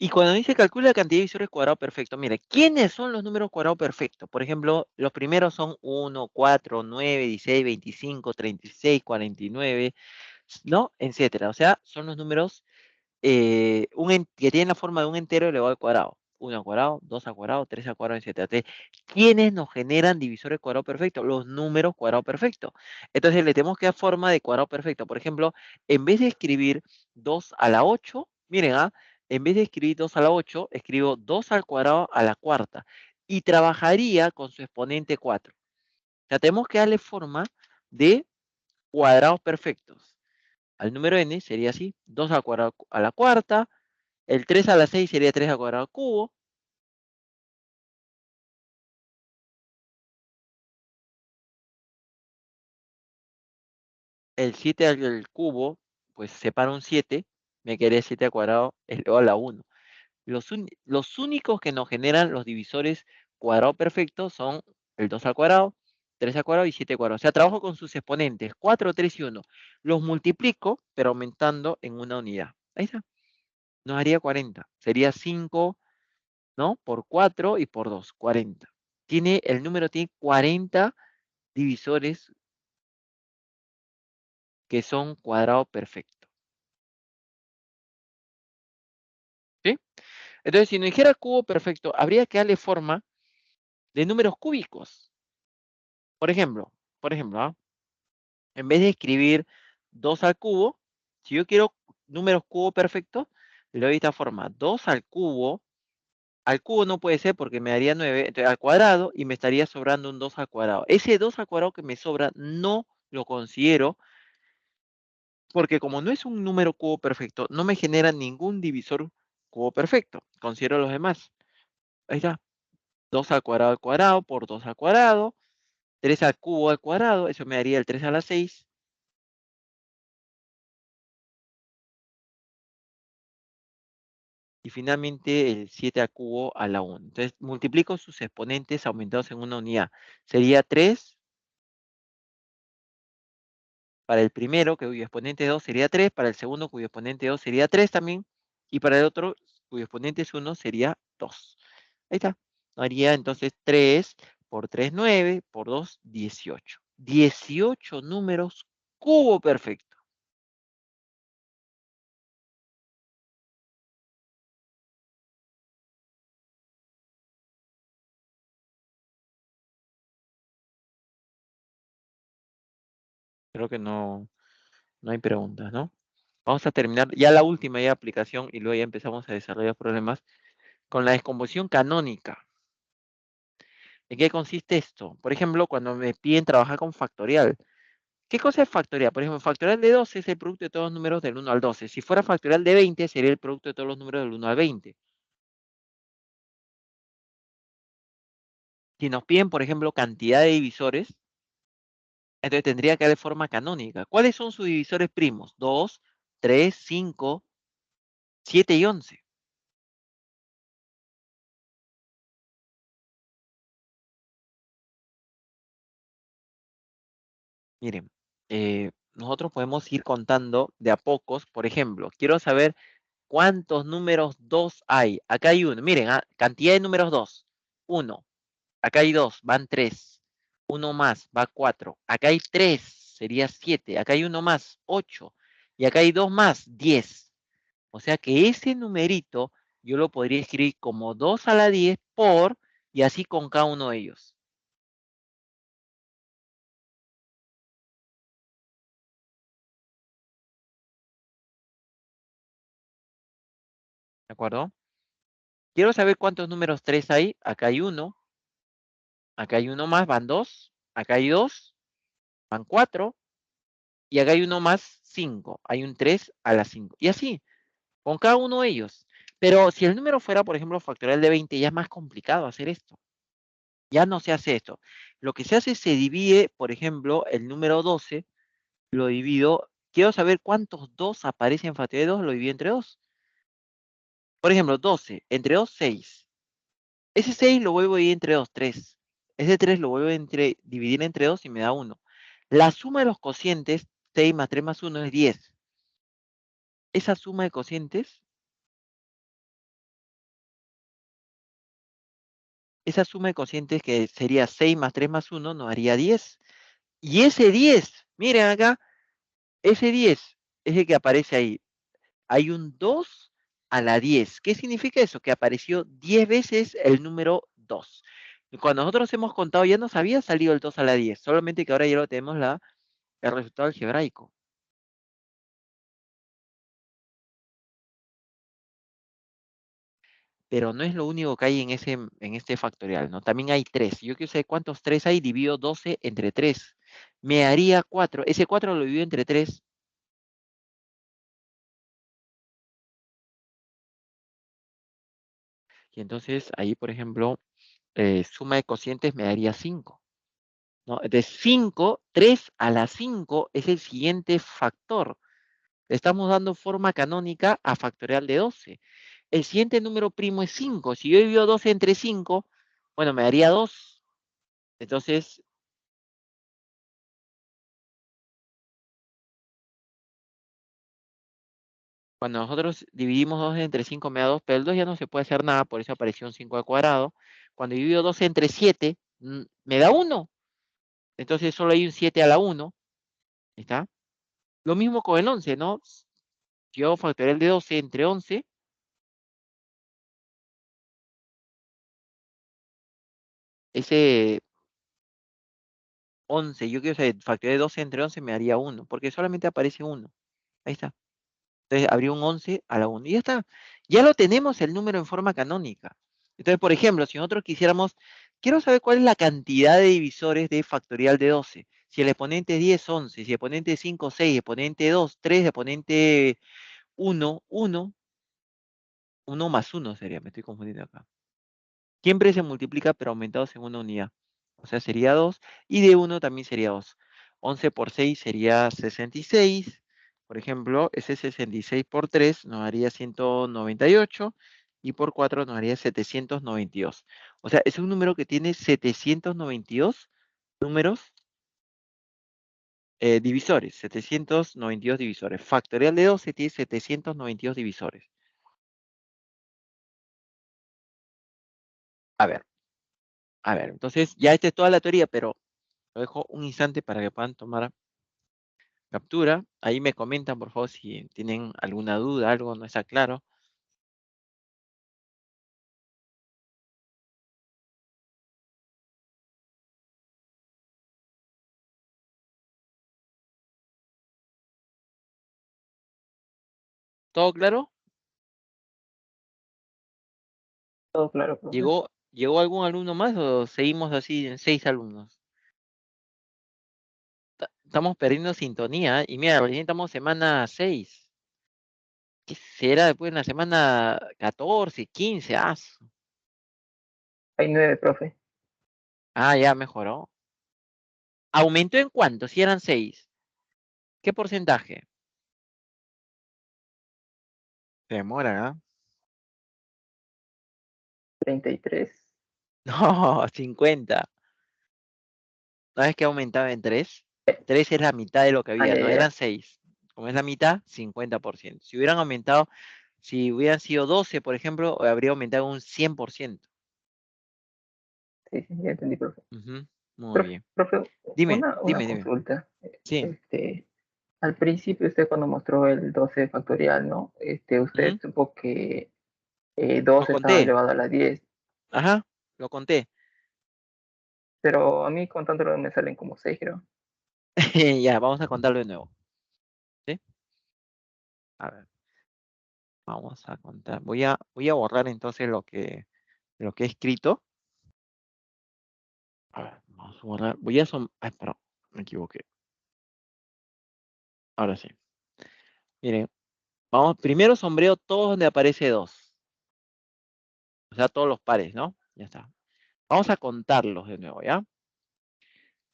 Y cuando dice calcula la cantidad de divisores cuadrados perfectos, mire, ¿quiénes son los números cuadrados perfectos? Por ejemplo, los primeros son 1, 4, 9, 16, 25, 36, 49, ¿no? Etcétera. O sea, son los números que tienen la forma de un entero elevado al cuadrado. 1 al cuadrado, 2 al cuadrado, 3 al cuadrado, etcétera. Entonces, ¿quiénes nos generan divisores cuadrados perfectos? Los números cuadrados perfectos. Entonces, le tenemos que dar forma de cuadrado perfecto. Por ejemplo, en vez de escribir 2 a la 8, miren, en vez de escribir 2 a la 8, escribo 2 al cuadrado a la cuarta. Y trabajaría con su exponente 4. O sea, tenemos que darle forma de cuadrados perfectos. Al número n sería así, 2 al cuadrado a la cuarta, El 3 a la 6 sería 3 al cuadrado cubo. El 7 al cubo, pues separa un 7, me quedaría 7 al cuadrado elevado a la 1. Los únicos que nos generan los divisores cuadrado perfectos son el 2 al cuadrado, 3 al cuadrado y 7 al cuadrado. O sea, trabajo con sus exponentes, 4, 3 y 1. Los multiplico, pero aumentando en una unidad. Ahí está. Nos haría 40. Sería 5, ¿no? Por 4 y por 2, 40. El número tiene 40 divisores que son cuadrado perfecto. ¿Sí? Entonces, si nos dijera cubo perfecto, habría que darle forma de números cúbicos. Por ejemplo, ¿ah? En vez de escribir 2 al cubo, si yo quiero números cubo perfectos, le doy de esta forma. 2 al cubo no puede ser porque me daría 9, entonces al cuadrado y me estaría sobrando un 2 al cuadrado. Ese 2 al cuadrado que me sobra no lo considero porque como no es un número cubo perfecto, no me genera ningún divisor cubo perfecto. Considero los demás. Ahí está. 2 al cuadrado por 2 al cuadrado, 3 al cuadrado, eso me daría el 3 a la 6. Y finalmente el 7 al cubo a la 1. Entonces multiplico sus exponentes aumentados en una unidad. Sería 3 para el primero, cuyo exponente es 2 sería 3, para el segundo, cuyo exponente es 2 sería 3 también, y para el otro, cuyo exponente es 1 sería 2. Ahí está. Haría entonces 3 por 3, 9, por 2, 18. 18 números cubo perfecto. Creo que no hay preguntas, ¿no? Vamos a terminar ya la última ya aplicación y luego ya empezamos a desarrollar problemas con la descomposición canónica. ¿En qué consiste esto? Por ejemplo, cuando me piden trabajar con factorial. ¿Qué cosa es factorial? Por ejemplo, factorial de 12 es el producto de todos los números del 1 al 12. Si fuera factorial de 20, sería el producto de todos los números del 1 al 20. Si nos piden, por ejemplo, cantidad de divisores, entonces tendría que haber forma canónica. ¿Cuáles son sus divisores primos? 2, 3, 5, 7 y 11. Miren, nosotros podemos ir contando de a pocos. Por ejemplo, quiero saber cuántos números 2 hay. Acá hay uno. Miren, cantidad de números 2. 1. Acá hay 2, van 3. Uno más, va 4. Acá hay 3, sería 7. Acá hay uno más, 8. Y acá hay 2 más, 10. O sea que ese numerito yo lo podría escribir como 2 a la 10 por, y así con cada uno de ellos. ¿De acuerdo? Quiero saber cuántos números 3 hay. Acá hay uno. Acá hay uno más, van 2. Acá hay 2, van 4. Y acá hay uno más, 5. Hay un 3 a la 5. Y así, con cada uno de ellos. Pero si el número fuera, por ejemplo, factorial de 20, ya es más complicado hacer esto. Ya no se hace esto. Lo que se hace es se divide, por ejemplo, el número 12, lo divido. Quiero saber cuántos 2 aparecen en factorial de 2, lo divido entre 2. Por ejemplo, 12, entre 2, 6. Ese 6 lo vuelvo a dividir entre 2, 3. Ese 3 lo vuelvo a dividir entre 2 y me da 1. La suma de los cocientes, 6 más 3 más 1 es 10. Esa suma de cocientes, que sería 6 más 3 más 1, nos haría 10. Y ese 10, miren acá, ese 10 es el que aparece ahí. Hay un 2 a la 10. ¿Qué significa eso? Que apareció 10 veces el número 2. Cuando nosotros hemos contado ya nos había salido el 2 a la 10, solamente que ahora ya lo tenemos el resultado algebraico. Pero no es lo único que hay en este factorial, ¿no? También hay 3. Yo quiero saber cuántos 3 hay, divido 12 entre 3. Me haría 4. Ese 4 lo divido entre 3. Y entonces ahí, por ejemplo, suma de cocientes me daría 5. ¿No? De 5, 3 a la 5 es el siguiente factor. Le estamos dando forma canónica a factorial de 12. El siguiente número primo es 5. Si yo divido 12 entre 5, bueno, me daría 2. Entonces, cuando nosotros dividimos 2 entre 5 me da 2, pero el 2 ya no se puede hacer nada, por eso apareció un 5 al cuadrado. Cuando divido 12 entre 7, me da 1. Entonces solo hay un 7 a la 1. ¿Está? Lo mismo con el 11, ¿no? Si yo factorial de 12 entre 11, ese 11, yo quiero saber, factorial de 12 entre 11 me daría 1, porque solamente aparece 1. Ahí está. Entonces habría un 11 a la 1. Y ya está. Ya lo tenemos el número en forma canónica. Entonces, por ejemplo, si nosotros quisiéramos, quiero saber cuál es la cantidad de divisores de factorial de 12. Si el exponente es 10, 11. Si el exponente es 5, 6. Exponente 2, 3. Exponente 1, 1. 1 más 1 sería, me estoy confundiendo acá. Siempre se multiplica, pero aumentado según una unidad. O sea, sería 2. Y de 1 también sería 2. 11 por 6 sería 66. Por ejemplo, ese 66 por 3 nos daría 198. Y por 4 nos daría 792. O sea, es un número que tiene 792 números divisores. 792 divisores. Factorial de 12 tiene 792 divisores. A ver, a ver. Entonces, ya esta es toda la teoría, pero lo dejo un instante para que puedan tomar captura. Ahí me comentan, por favor, si tienen alguna duda, algo no está claro. ¿Todo claro? Todo claro, profe. ¿Llegó algún alumno más o seguimos así en 6 alumnos? Estamos perdiendo sintonía, ¿eh? Y mira, recién estamos semana 6. ¿Qué será después en la semana 14, 15? Hay 9, profe. Ya mejoró. ¿Aumentó en cuánto? Si eran 6. ¿Qué porcentaje? Se demora, ¿ah? 33. No, 50. ¿No es que aumentaba en 3? 3 es la mitad de lo que Ah, había, ya, no ya, eran ya. 6. Como es la mitad, 50%. Si hubieran aumentado, si hubieran sido 12, por ejemplo, habría aumentado un 100%. Sí, sí, ya entendí, profe. Ujú. Muy Profe, bien. profe, Dime, una dime, dime. consulta. Sí. Este, Al principio usted cuando mostró el 12 factorial, ¿no? Usted Ujú. supo que Lo 12 estaba conté. elevado a la 10, Ajá, lo conté. pero a mí contándolo me salen como 6, creo. Ya, vamos a contarlo de nuevo. ¿Sí? A ver, vamos a contar. Voy a borrar entonces lo que he escrito. A ver, vamos a borrar. Ay, perdón, me equivoqué. Ahora sí. Miren, vamos, primero sombreo todos donde aparece 2. O sea, todos los pares, ¿no? Ya está. Vamos a contarlos de nuevo, ¿ya?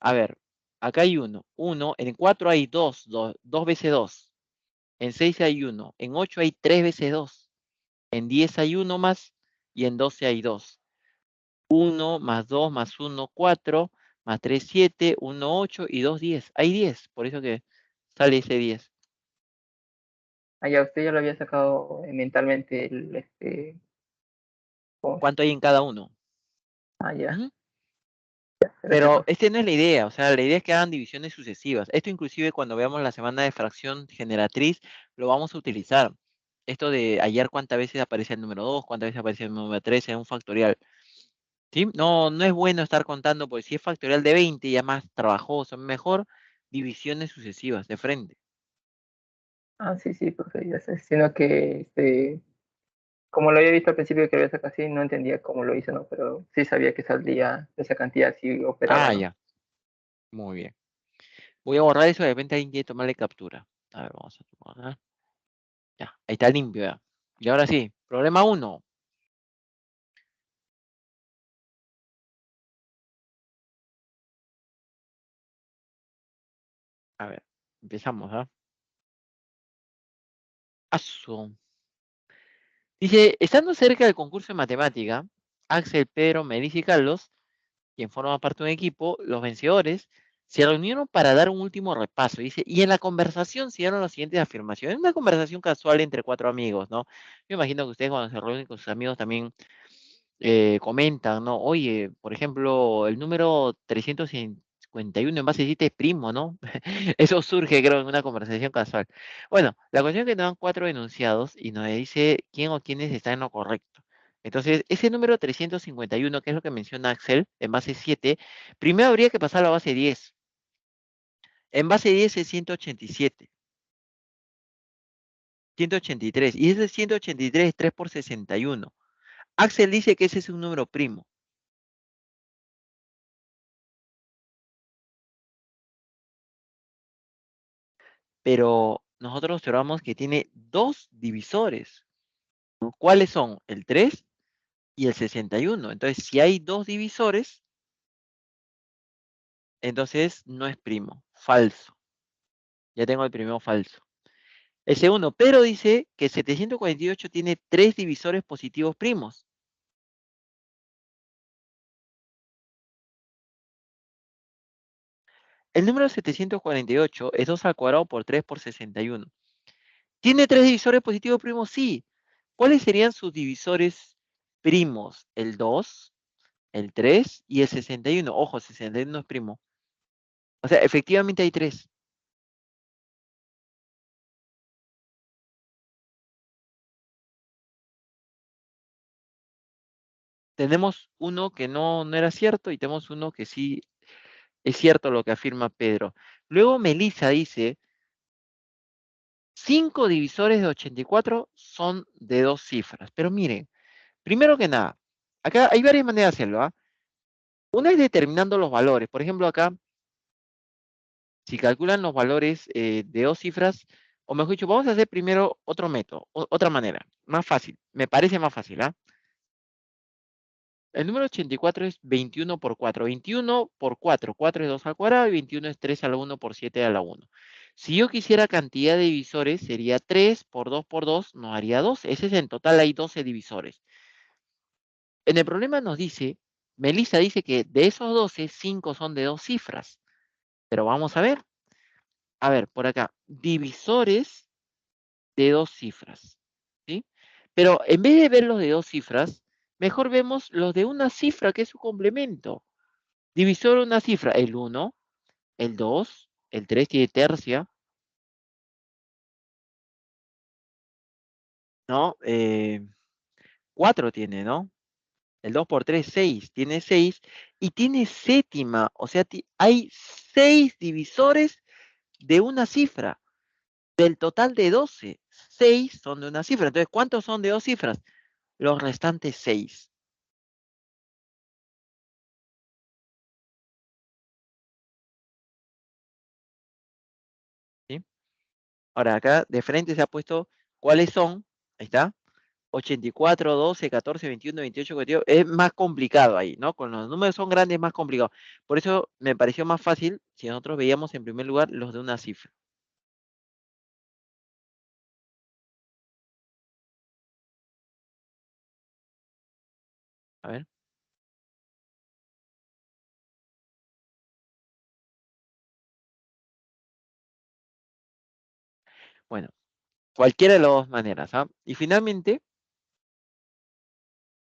A ver, acá hay 1. 1, en 4 hay 2, 2 veces 2. En 6 hay 1. En 8 hay 3 veces 2. En 10 hay 1 más. Y en 12 hay 2. 1 más 2 más 1, 4. Más 3, 7. 1, 8. Y 2, 10. Hay 10. Por eso que sale ese 10. Ah, ya, usted ya lo había sacado mentalmente ¿cómo ¿Cuánto hay en cada uno? Ah, ya, Ujú. gracias, Pero profe. esta no es la idea, o sea, la idea es que hagan divisiones sucesivas. Esto inclusive cuando veamos la semana de fracción generatriz, lo vamos a utilizar. Esto de hallar cuántas veces aparece el número 2, cuántas veces aparece el número 3 en un factorial. ¿Sí? No, no es bueno estar contando, porque si es factorial de 20 ya más trabajoso, mejor divisiones sucesivas de frente. Ah, sí, sí, profe, ya sé. Sino que, como lo había visto al principio que había sacado así, no entendía cómo lo hizo, ¿no? Pero sí sabía que saldría esa cantidad si operaba, ¿no? Ya, muy bien. Voy a borrar eso, de repente alguien quiere tomarle captura. A ver, vamos a borrar. Ya, ahí está limpio ya. Y ahora sí, problema 1. A ver, empezamos, ¿ah? Asu. Dice, estando cerca del concurso de matemática, Axel, Pedro, Melissa y Carlos, quien forma parte de un equipo, los vencedores, se reunieron para dar un último repaso. Dice, y en la conversación se dieron las siguientes afirmaciones. Una conversación casual entre cuatro amigos, ¿no? Yo imagino que ustedes cuando se reúnen con sus amigos también comentan, ¿no? Oye, por ejemplo, el número 351 en base a 7 es primo, ¿no? Eso surge, creo, en una conversación casual. Bueno, la cuestión es que nos dan cuatro enunciados y nos dice quién o quiénes están en lo correcto. Entonces, ese número 351, que es lo que menciona Axel, en base 7, primero habría que pasar a la base 10. En base 10 es 187, 183, y ese 183 es 3 por 61. Axel dice que ese es un número primo, pero nosotros observamos que tiene dos divisores. ¿Cuáles son? El 3 y el 61. Entonces, si hay dos divisores, entonces no es primo, falso. Ya tengo el primero falso. El segundo, pero dice que 748 tiene tres divisores positivos primos. El número 748 es 2 al cuadrado por 3 por 61. ¿Tiene tres divisores positivos primos? Sí. ¿Cuáles serían sus divisores primos? El 2, el 3 y el 61. Ojo, 61 es primo. O sea, efectivamente hay tres. Tenemos uno que no era cierto y tenemos uno que sí es cierto lo que afirma Pedro. Luego Melissa dice, 5 divisores de 84 son de dos cifras. Pero miren, primero que nada, acá hay varias maneras de hacerlo, ¿ah? Una es determinando los valores. Por ejemplo, acá, si calculan los valores de dos cifras, o mejor dicho, vamos a hacer primero otro método, otra manera, más fácil. Me parece más fácil, ¿ah? El número 84 es 21 por 4. 21 por 4. 4 es 2 al cuadrado y 21 es 3 a la 1 por 7 a la 1. Si yo quisiera cantidad de divisores, sería 3 por 2 nos haría 12. Ese es en total, hay 12 divisores. En el problema nos dice, Melissa dice que de esos 12, 5 son de dos cifras. Pero vamos a ver. A ver, por acá. Divisores de dos cifras. ¿Sí? Pero en vez de ver los de dos cifras, mejor vemos los de una cifra que es su complemento. Divisor una cifra, el 1, el 2, el 3 tiene tercia, ¿no? 4 tiene, ¿no? El 2 por 3, 6, tiene 6 y tiene séptima, o sea, hay 6 divisores de una cifra, del total de 12, 6 son de una cifra. Entonces, ¿cuántos son de dos cifras? Los restantes 6. ¿Sí? Ahora, acá de frente se ha puesto cuáles son, ahí está, 84, 12, 14, 21, 28, 42, es más complicado ahí, ¿no? Con los números son grandes es más complicado. Por eso me pareció más fácil si nosotros veíamos en primer lugar los de una cifra. A ver, bueno, cualquiera de las dos maneras, ¿ah? Y finalmente,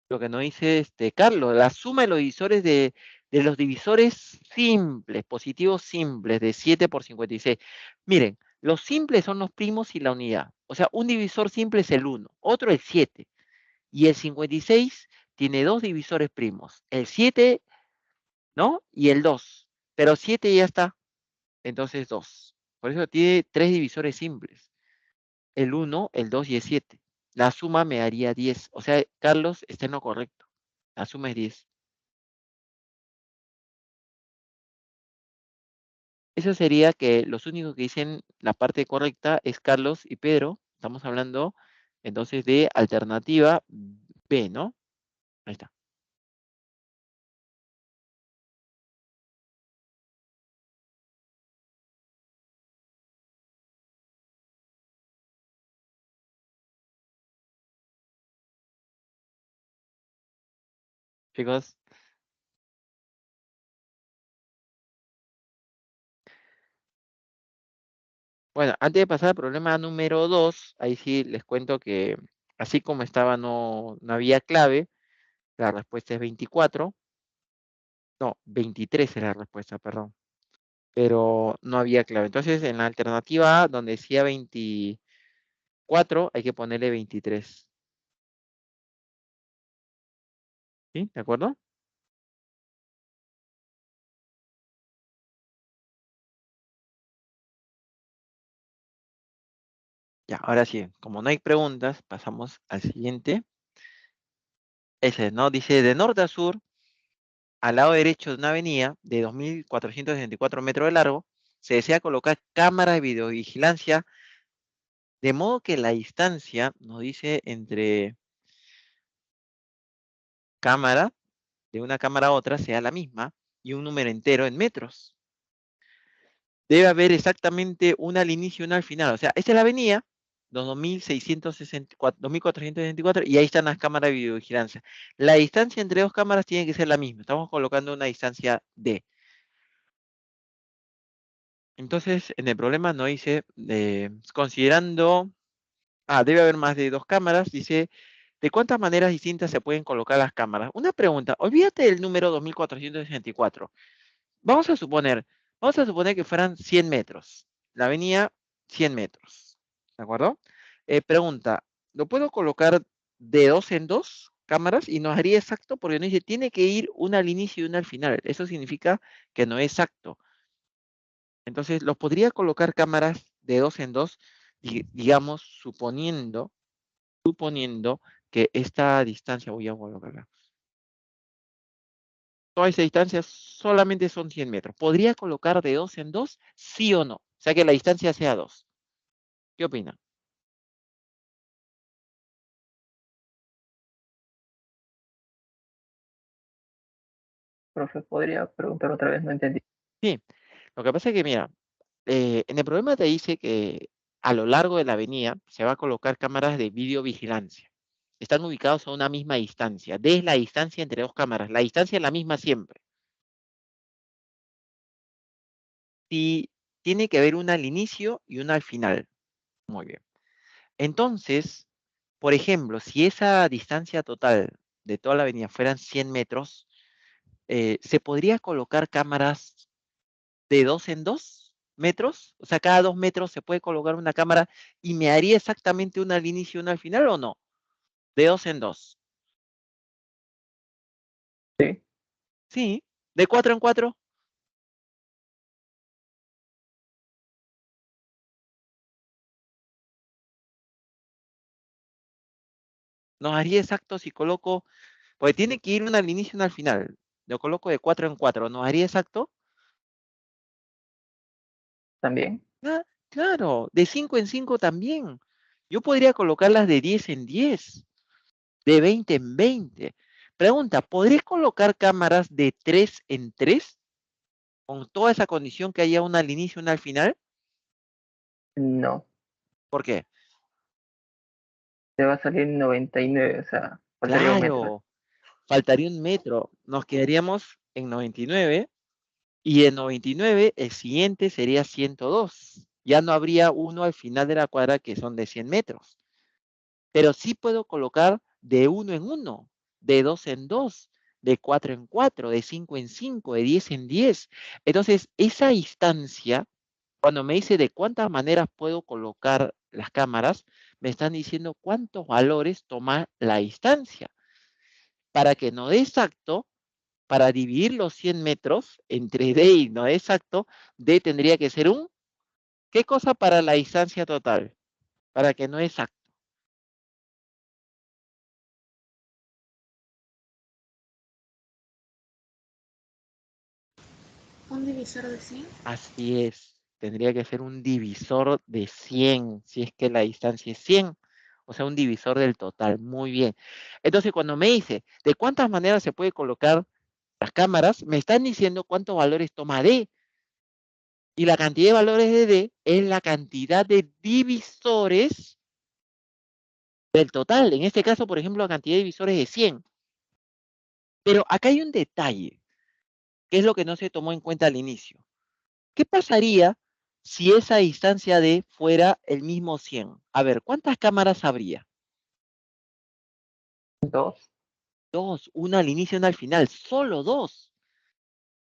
lo que nos dice Carlos, la suma de los divisores de los divisores simples, positivos simples, de 7 por 56. Miren, los simples son los primos y la unidad. O sea, un divisor simple es el 1, otro el 7. Y el 56 tiene dos divisores primos, el 7, ¿no? Y el 2. Pero 7 ya está, entonces 2. Por eso tiene tres divisores simples, el 1, el 2 y el 7. La suma me daría 10. O sea, Carlos está en lo correcto. La suma es 10. Eso sería que los únicos que dicen la parte correcta es Carlos y Pedro. Estamos hablando entonces de alternativa B, ¿no? Ahí está. chicos? Bueno, antes de pasar al problema número 2, ahí sí les cuento que así como estaba no había clave, la respuesta es 24. No, 23 es la respuesta, perdón. Pero no había clave. Entonces, en la alternativa A, donde decía 24, hay que ponerle 23. ¿Sí? ¿De acuerdo? Ya, ahora sí, como no hay preguntas, pasamos al siguiente. Ese, ¿no? Dice, de norte a sur, al lado derecho de una avenida de 2.464 metros de largo, se desea colocar cámaras de videovigilancia, de modo que la distancia, nos dice, entre cámara, de una cámara a otra, sea la misma, y un número entero en metros. Debe haber exactamente una al inicio y una al final. O sea, esta es la avenida, los 2.464, y ahí están las cámaras de videovigilancia. La distancia entre dos cámaras tiene que ser la misma. Estamos colocando una distancia D. Entonces, en el problema no dice, considerando, debe haber más de dos cámaras, dice, ¿de cuántas maneras distintas se pueden colocar las cámaras? Una pregunta, olvídate del número 2.464. Vamos a suponer que fueran 100 metros. La avenida, 100 metros. ¿De acuerdo? Pregunta, ¿lo puedo colocar de dos en dos cámaras? Y nos haría exacto porque nos dice, tiene que ir una al inicio y una al final. Eso significa que no es exacto. Entonces, los podría colocar cámaras de dos en dos, digamos, suponiendo que esta distancia, voy a colocarla. Toda esa distancia solamente son 100 metros. ¿Podría colocar de dos en dos? ¿Sí o no? O sea, que la distancia sea 2. ¿Qué opina? Profe, ¿podría preguntar otra vez? No entendí. Sí. Lo que pasa es que, mira, en el problema te dice que a lo largo de la avenida se va a colocar cámaras de videovigilancia. Están ubicados a una misma distancia. D es la distancia entre dos cámaras. La distancia es la misma siempre. Y tiene que haber una al inicio y una al final. Muy bien. Entonces, por ejemplo, si esa distancia total de toda la avenida fueran 100 metros, ¿se podría colocar cámaras de dos en dos metros? O sea, cada 2 metros se puede colocar una cámara y me haría exactamente una al inicio y una al final, ¿o no? De dos en dos. Sí, Sí, de cuatro en cuatro. Nos haría exacto si coloco, porque tiene que ir una al inicio y una al final. Lo coloco de cuatro en cuatro. ¿Nos haría exacto? también. Ah, claro, de 5 en 5 también. Yo podría colocarlas de 10 en 10, de 20 en 20. Pregunta, ¿podré colocar cámaras de 3 en 3 con toda esa condición que haya una al inicio y una al final? No, ¿Por qué? te va a salir 99, o sea, faltaría un metro. Claro, faltaría un metro. Nos quedaríamos en 99 y en 99 el siguiente sería 102. Ya no habría uno al final de la cuadra que son de 100 metros. Pero sí puedo colocar de uno en uno, de dos en dos, de cuatro en cuatro, de cinco en cinco, de 10 en 10. Entonces, esa instancia, cuando me dice de cuántas maneras puedo colocar las cámaras, me están diciendo cuántos valores toma la instancia. Para que no dé exacto, para dividir los 100 metros entre D y no dé exacto, D tendría que ser un, ¿qué cosa para la distancia total? Para que no dé exacto. Un divisor de 100. Así es, tendría que ser un divisor de 100, si es que la distancia es 100, o sea, un divisor del total. Muy bien. Entonces, cuando me dice de cuántas maneras se puede colocar las cámaras, me están diciendo cuántos valores toma D. Y la cantidad de valores de D es la cantidad de divisores del total. En este caso, por ejemplo, la cantidad de divisores es 100. Pero acá hay un detalle, que es lo que no se tomó en cuenta al inicio. ¿Qué pasaría si esa distancia D fuera el mismo 100? A ver, ¿cuántas cámaras habría? 2. Dos, una al inicio y una al final, solo dos.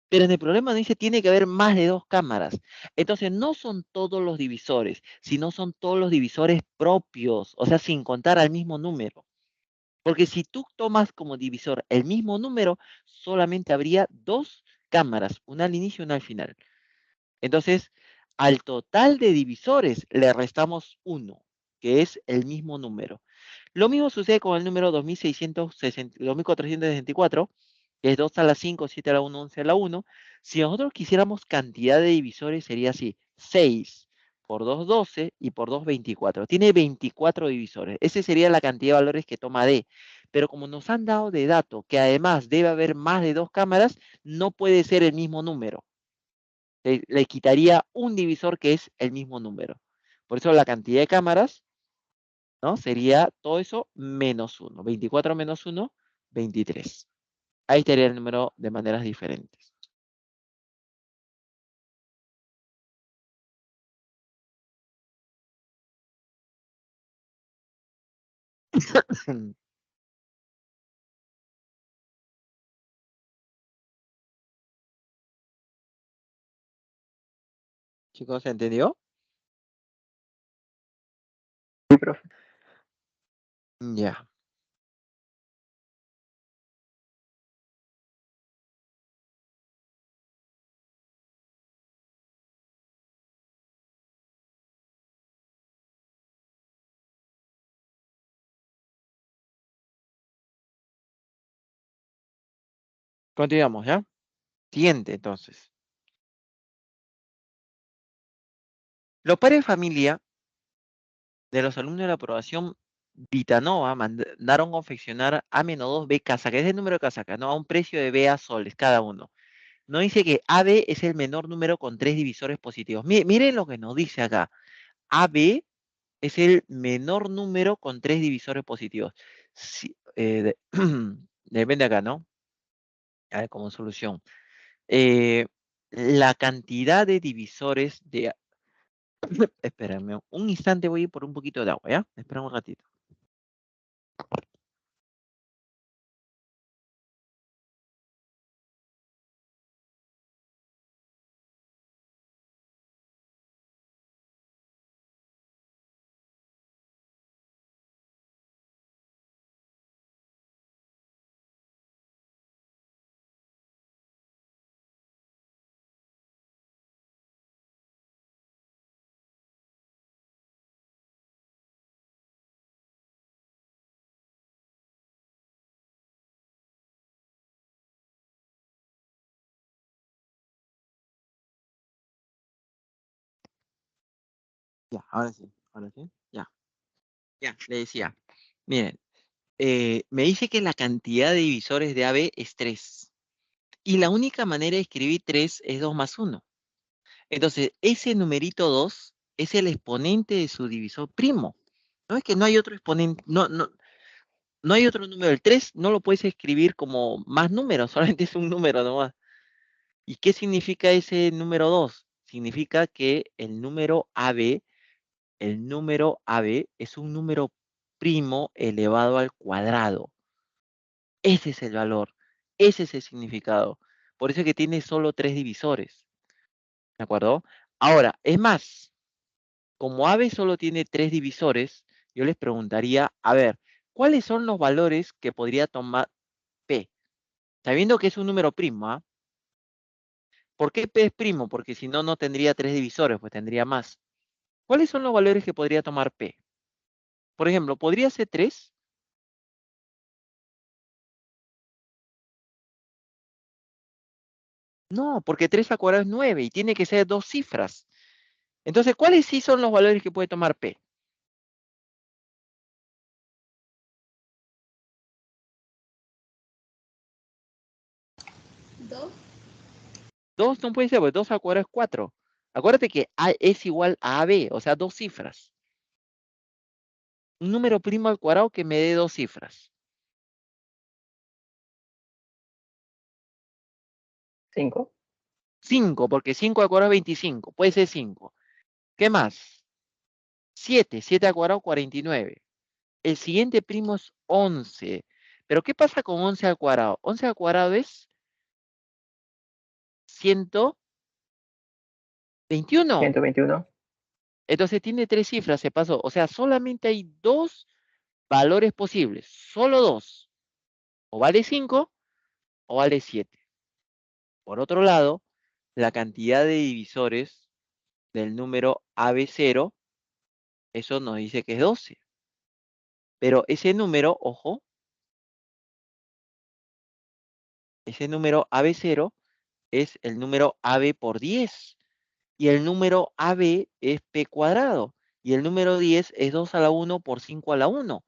Pero en el problema dice tiene que haber más de dos cámaras. Entonces no son todos los divisores, sino son todos los divisores propios, o sea, sin contar al mismo número. Porque si tú tomas como divisor el mismo número, solamente habría dos cámaras, una al inicio y una al final. Entonces, al total de divisores le restamos uno, que es el mismo número. Lo mismo sucede con el número 2464, que es 2 a la 5, 7 a la 1, 11 a la 1. Si nosotros quisiéramos cantidad de divisores, sería así: 6 por 2, 12 y por 2, 24. Tiene 24 divisores. Esa sería la cantidad de valores que toma D. Pero como nos han dado de dato que además debe haber más de dos cámaras, no puede ser el mismo número. Le quitaría un divisor que es el mismo número. Por eso la cantidad de cámaras, ¿no? Sería todo eso menos 1. 24 menos 1, 23. Ahí estaría el número de maneras diferentes. Chicos, ¿se entendió? Sí, profe. Ya. Continuamos, ¿ya? Siguiente, entonces. Los padres de familia de los alumnos de la aprobación Vitanova mandaron confeccionar A-2B casaca, es el número de casacas, ¿no? A un precio de BA soles cada uno. No dice que AB es el menor número con 3 divisores positivos. Miren lo que nos dice acá. AB es el menor número con 3 divisores positivos. Depende acá, ¿no? A ver, como solución. Eh, la cantidad de divisores de... Espérenme, un instante, voy a ir por un poquito de agua, ¿ya? Espera un ratito. Ya, ahora sí, ahora sí. Ya, ya, le decía. Miren, me dice que la cantidad de divisores de AB es 3. Y la única manera de escribir 3 es 2 más 1. Entonces, ese numerito 2 es el exponente de su divisor primo. No es que no hay otro exponente, no hay otro número. El 3 no lo puedes escribir como más números, solamente es un número nomás. ¿Y qué significa ese número 2? Significa que el número AB es un número primo elevado al cuadrado. Ese es el valor, ese es el significado. Por eso es que tiene solo 3 divisores. ¿De acuerdo? Ahora, es más, como AB solo tiene 3 divisores, yo les preguntaría, a ver, ¿cuáles son los valores que podría tomar P? Sabiendo que es un número primo, ¿ah? ¿Por qué P es primo? Porque si no, no tendría 3 divisores, pues tendría más. ¿Cuáles son los valores que podría tomar P? Por ejemplo, ¿podría ser 3? No, porque 3 al cuadrado es 9 y tiene que ser 2 cifras. Entonces, ¿cuáles sí son los valores que puede tomar P? 2. 2 no puede ser, porque 2 al cuadrado es 4. Acuérdate que A es igual a AB, o sea, 2 cifras. Un número primo al cuadrado que me dé 2 cifras. 5. 5, porque 5 al cuadrado es 25. Puede ser 5. ¿Qué más? 7. 7 al cuadrado, 49. El siguiente primo es 11. Pero ¿qué pasa con 11 al cuadrado? 11 al cuadrado es 121. 121. Entonces tiene 3 cifras, se pasó. O sea, solamente hay 2 valores posibles. Solo 2. O vale 5 o vale 7. Por otro lado, la cantidad de divisores del número AB0, eso nos dice que es 12. Pero ese número, ojo, ese número AB0 es el número AB por 10. Y el número AB es P cuadrado. Y el número 10 es 2 a la 1 por 5 a la 1.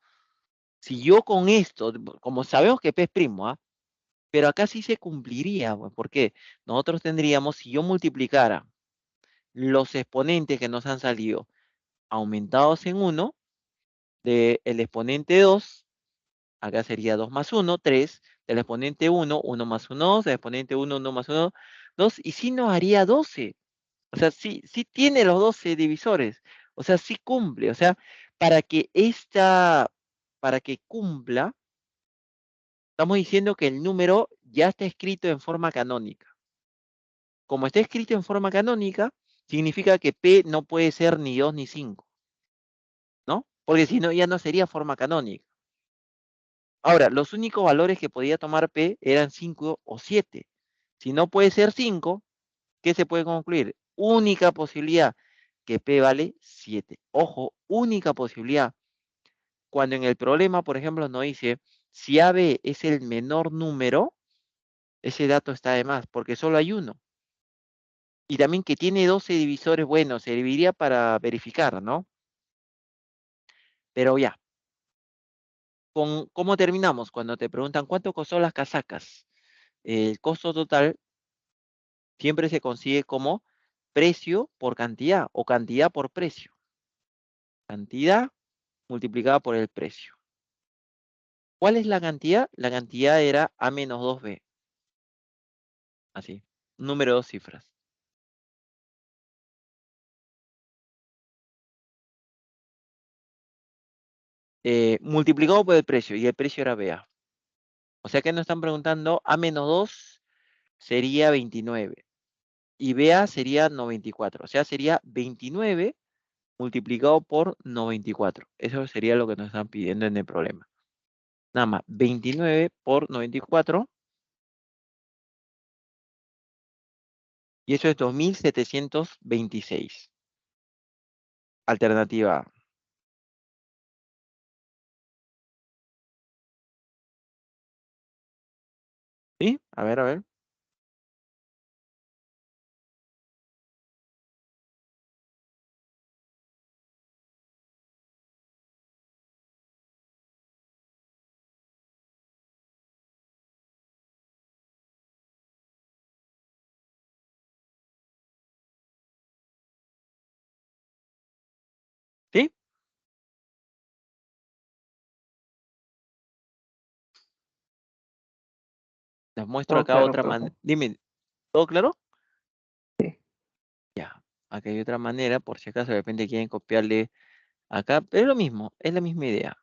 Si yo con esto, como sabemos que P es primo, ¿ah? Pero acá sí se cumpliría, pues, porque nosotros tendríamos, si yo multiplicara los exponentes que nos han salido aumentados en 1, del exponente 2, acá sería 2 más 1, 3, del exponente 1, 1 más 1, 2, del exponente 1, 1 más 1, 2, y sí nos haría 12. O sea, sí tiene los 12 divisores. O sea, sí cumple. O sea, para que para que cumpla, estamos diciendo que el número ya está escrito en forma canónica. Como está escrito en forma canónica, significa que P no puede ser ni 2 ni 5, ¿no? Porque si no, ya no sería forma canónica. Ahora, los únicos valores que podía tomar P eran 5 o 7. Si no puede ser 5, ¿qué se puede concluir? Única posibilidad, que P vale 7. Ojo, única posibilidad. Cuando en el problema, por ejemplo, nos dice si AB es el menor número, ese dato está de más, porque solo hay uno. Y también que tiene 12 divisores, bueno, serviría para verificar, ¿no? Pero ya, ¿cómo terminamos? Cuando te preguntan cuánto costó las casacas, el costo total siempre se consigue como precio por cantidad o cantidad por precio. Cantidad multiplicada por el precio. ¿Cuál es la cantidad? La cantidad era A menos 2B. Así, número de 2 cifras. Multiplicado por el precio, y el precio era BA. O sea que nos están preguntando, A menos 2 sería 29, y BA sería 94. O sea, sería 29 multiplicado por 94. Eso sería lo que nos están pidiendo en el problema. Nada más, 29 por 94, y eso es 2726. Alternativa A. ¿Sí? A ver, a ver. ¿Sí? Les muestro Todo acá claro, otra profe. manera. Dime, ¿todo claro? Sí. Ya. Acá hay otra manera, por si acaso de repente quieren copiarle acá, pero es lo mismo, es la misma idea.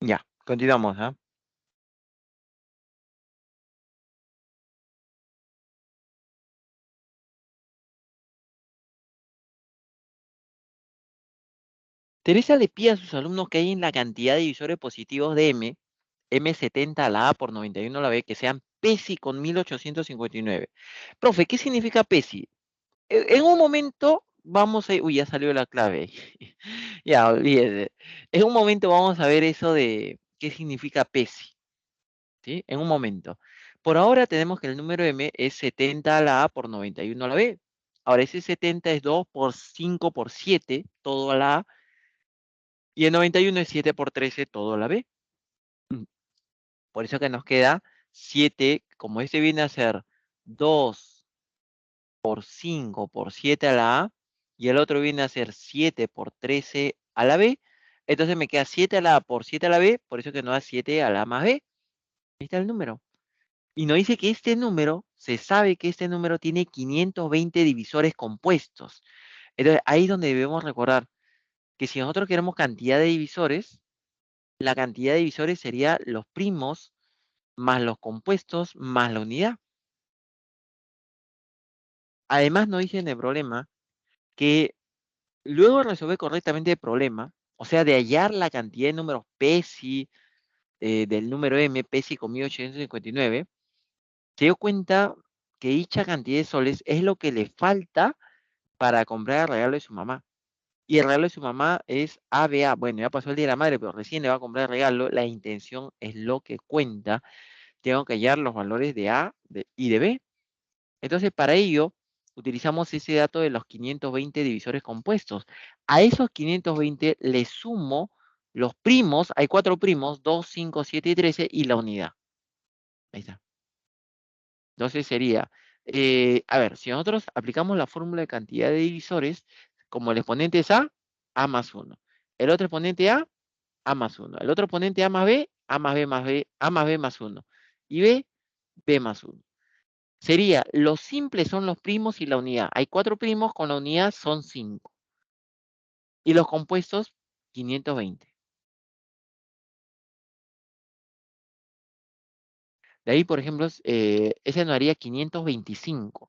Ya, continuamos, ¿ah? Teresa le pide a sus alumnos que hay en la cantidad de divisores positivos de M70 a la A por 91 a la B, que sean PESI con 1859. Profe, ¿qué significa PESI? En un momento vamos a... Uy, ya salió la clave. Ya, olvídese. En un momento vamos a ver eso de qué significa PESI, ¿sí? En un momento. Por ahora tenemos que el número M es 70 a la A por 91 a la B. Ahora ese 70 es 2 por 5 por 7, todo a la A, y el 91 es 7 por 13, todo a la B. Mm. Por eso que nos queda 7, como este viene a ser 2 por 5 por 7 a la A, y el otro viene a ser 7 por 13 a la B, entonces me queda 7 a la A por 7 a la B, por eso que nos da 7 a la A más B. Ahí está el número. Y nos dice que este número, se sabe que este número tiene 520 divisores compuestos. Entonces, ahí es donde debemos recordar que si nosotros queremos cantidad de divisores, la cantidad de divisores sería los primos más los compuestos más la unidad. Además, nos dice en el problema que luego de resolver correctamente el problema, o sea, de hallar la cantidad de números PESI del número M, PESI con 1859, se dio cuenta que dicha cantidad de soles es lo que le falta para comprar el regalo de su mamá. Y el regalo de su mamá es ABA. Bueno, ya pasó el día de la madre, pero recién le va a comprar el regalo. La intención es lo que cuenta. Tengo que hallar los valores de A y de B. Entonces, para ello, utilizamos ese dato de los 520 divisores compuestos. A esos 520 le sumo los primos, hay 4 primos, 2, 5, 7 y 13, y la unidad. Ahí está. Entonces sería, a ver, si nosotros aplicamos la fórmula de cantidad de divisores, como el exponente es A más 1. El otro exponente A más 1. El otro exponente A más B, A más B más B, A más B más 1. Y B, B más 1. Sería, los simples son los primos y la unidad. Hay 4 primos, con la unidad son 5. Y los compuestos, 520. De ahí, por ejemplo, ese nos haría 525.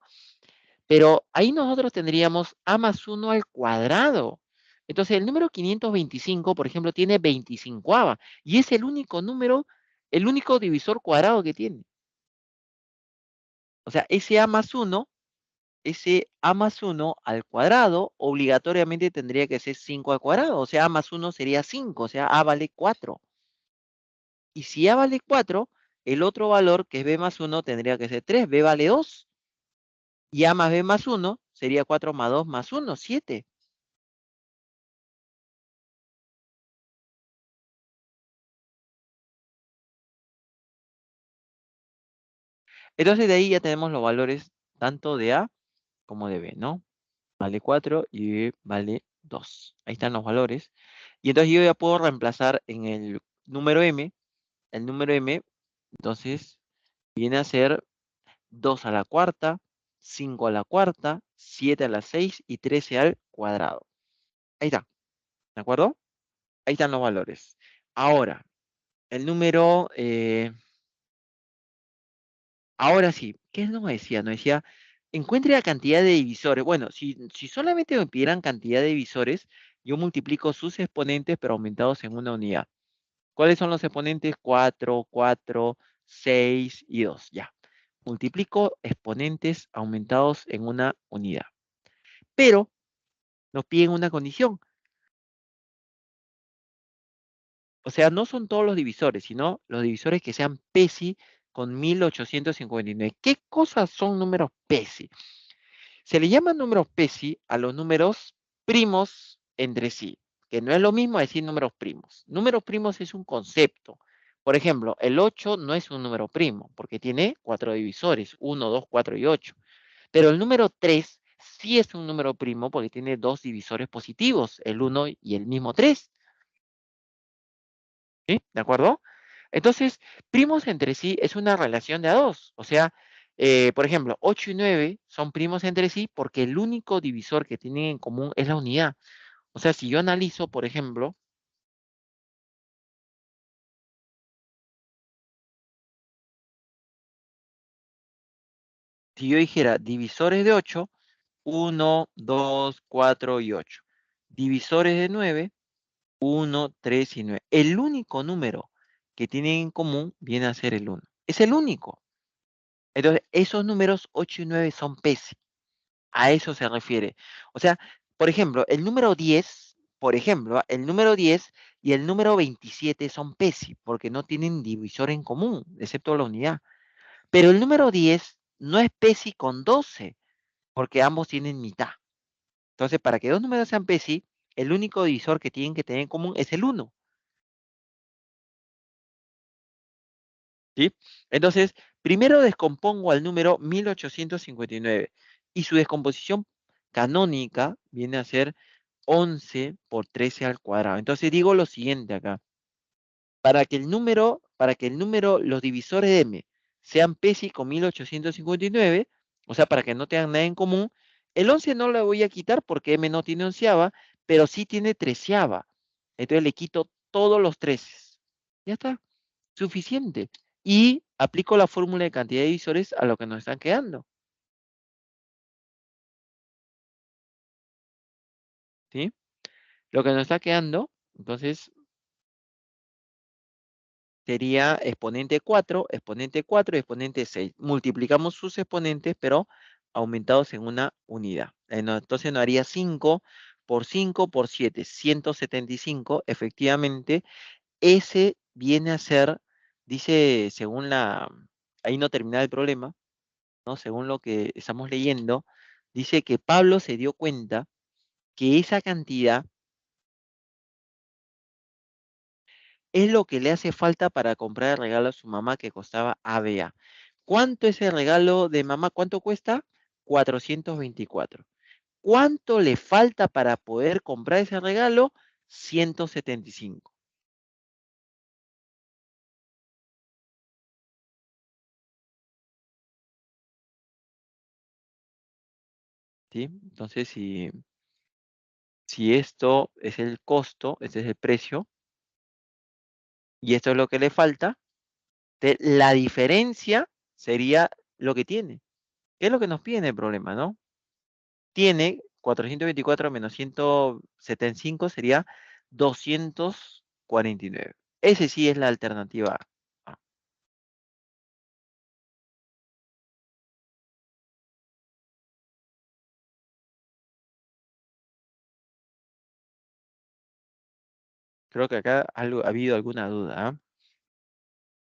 Pero ahí nosotros tendríamos A más 1 al cuadrado. Entonces, el número 525, por ejemplo, tiene 25ava. Y es el único número, el único divisor cuadrado que tiene. O sea, ese A más 1 al cuadrado obligatoriamente tendría que ser 5 al cuadrado. O sea, A más 1 sería 5, o sea, A vale 4. Y si A vale 4, el otro valor, que es B más 1, tendría que ser 3. B vale 2. Y A más B más 1 sería 4 más 2 más 1, 7. Entonces de ahí ya tenemos los valores tanto de A como de B, ¿no? Vale 4 y B vale 2. Ahí están los valores. Y entonces yo ya puedo reemplazar en el número M. El número M, entonces, viene a ser 2 a la cuarta, 5 a la cuarta, 7 a la 6 y 13 al cuadrado. Ahí está, ¿de acuerdo? Ahí están los valores. Ahora, el número, ahora sí, ¿qué nos decía? Nos decía, encuentre la cantidad de divisores. Bueno, si solamente me pidieran cantidad de divisores, yo multiplico sus exponentes, pero aumentados en una unidad. ¿Cuáles son los exponentes? 4, 4, 6 y 2. Ya. Multiplico exponentes aumentados en una unidad. Pero nos piden una condición. O sea, no son todos los divisores, sino los divisores que sean PESI con 1859. ¿Qué cosas son números PESI? Se le llaman números PESI a los números primos entre sí, que no es lo mismo decir números primos. Números primos es un concepto. Por ejemplo, el 8 no es un número primo, porque tiene 4 divisores, 1, 2, 4 y 8. Pero el número 3 sí es un número primo porque tiene 2 divisores positivos, el 1 y el mismo 3. ¿Sí? ¿De acuerdo? Entonces, primos entre sí es una relación de a 2. O sea, por ejemplo, 8 y 9 son primos entre sí porque el único divisor que tienen en común es la unidad. O sea, si yo analizo, por ejemplo, si yo dijera divisores de 8, 1, 2, 4 y 8. Divisores de 9, 1, 3 y 9. El único número que tienen en común viene a ser el 1. Es el único. Entonces, esos números 8 y 9 son PESI. A eso se refiere. O sea, por ejemplo, el número 10, por ejemplo, el número 10 y el número 27 son PESI, porque no tienen divisor en común, excepto la unidad. Pero el número 10 no es PESI con 12, porque ambos tienen mitad. Entonces, para que dos números sean PESI, el único divisor que tienen que tener en común es el 1. ¿Sí? Entonces, primero descompongo al número 1859 y su descomposición canónica viene a ser 11 por 13 al cuadrado. Entonces digo lo siguiente acá. Para que el número, los divisores de m sean PESI con 1859, o sea, para que no tengan nada en común, el 11 no lo voy a quitar porque m no tiene onceava, pero sí tiene treceava. Entonces le quito todos los 13. Ya está, suficiente. Y aplico la fórmula de cantidad de divisores a lo que nos están quedando. ¿Sí? Lo que nos está quedando, entonces, sería exponente 4, exponente 4 y exponente 6. Multiplicamos sus exponentes, pero aumentados en una unidad. Entonces nos haría 5 por 7, 175. Efectivamente, ese viene a ser, dice, ahí no termina el problema, ¿no? Según lo que estamos leyendo, dice que Pablo se dio cuenta que esa cantidad es lo que le hace falta para comprar el regalo a su mamá que costaba ABA. ¿Cuánto es el regalo de mamá? ¿Cuánto cuesta? 424. ¿Cuánto le falta para poder comprar ese regalo? 175. ¿Sí? Entonces, si esto es el costo, este es el precio, y esto es lo que le falta, la diferencia sería lo que tiene. ¿Qué es lo que nos pide en el problema, no? Tiene 424 menos 175 sería 249. Ese sí es la alternativa A. Creo que acá ha habido alguna duda. ¿Ah?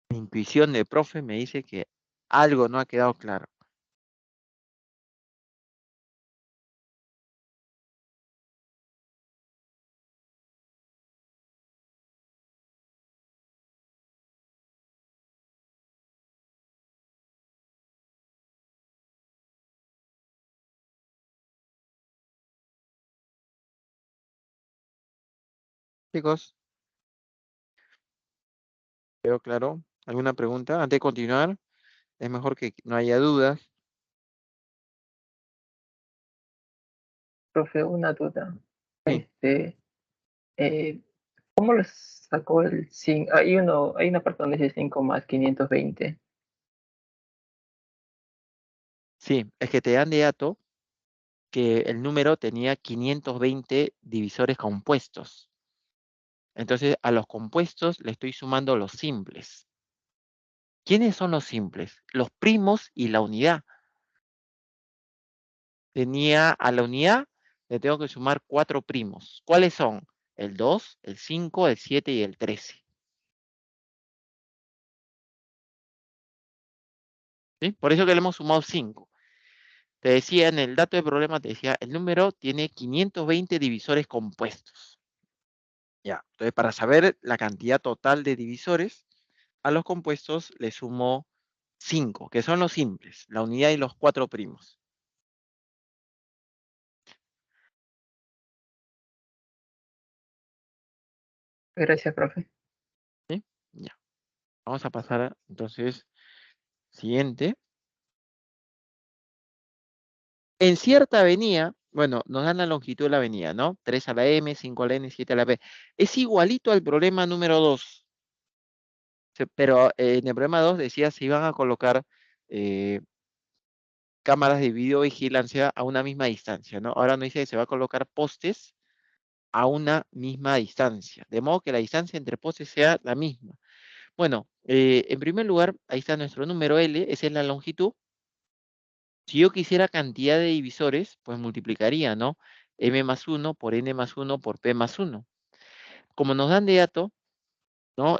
Mi intuición de profe me dice que algo no ha quedado claro. Chicos, ¿quedó claro? ¿Alguna pregunta? Antes de continuar, es mejor que no haya dudas. Profe, una duda. Sí, Este, eh, ¿Cómo lo sacó el 5? Hay una parte donde dice 5 más 520. sí, es que te dan de dato que el número tenía 520 divisores compuestos. Entonces, a los compuestos le estoy sumando los simples. ¿Quiénes son los simples? Los primos y la unidad. Tenía a la unidad, le tengo que sumar 4 primos. ¿Cuáles son? El 2, el 5, el 7 y el 13. ¿Sí? Por eso que le hemos sumado 5. Te decía en el dato de problema, te decía, el número tiene 520 divisores compuestos. Ya, entonces para saber la cantidad total de divisores, a los compuestos le sumo 5, que son los simples, la unidad y los 4 primos. Gracias, profe. ¿Sí? Ya. Vamos a pasar entonces, siguiente. En cierta avenida, bueno, nos dan la longitud de la avenida, ¿no? 3 a la M, 5 a la N, 7 a la P. Es igualito al problema número 2. Pero en el problema 2 decía se iban a colocar eh, cámaras de videovigilancia a una misma distancia, ¿no? Ahora nos dice que se va a colocar postes a una misma distancia, de modo que la distancia entre postes sea la misma. Bueno, en primer lugar, ahí está nuestro número L, esa es la longitud. Si yo quisiera cantidad de divisores, pues multiplicaría, ¿no? M más 1 por N más 1 por P más 1. Como nos dan de dato, ¿no?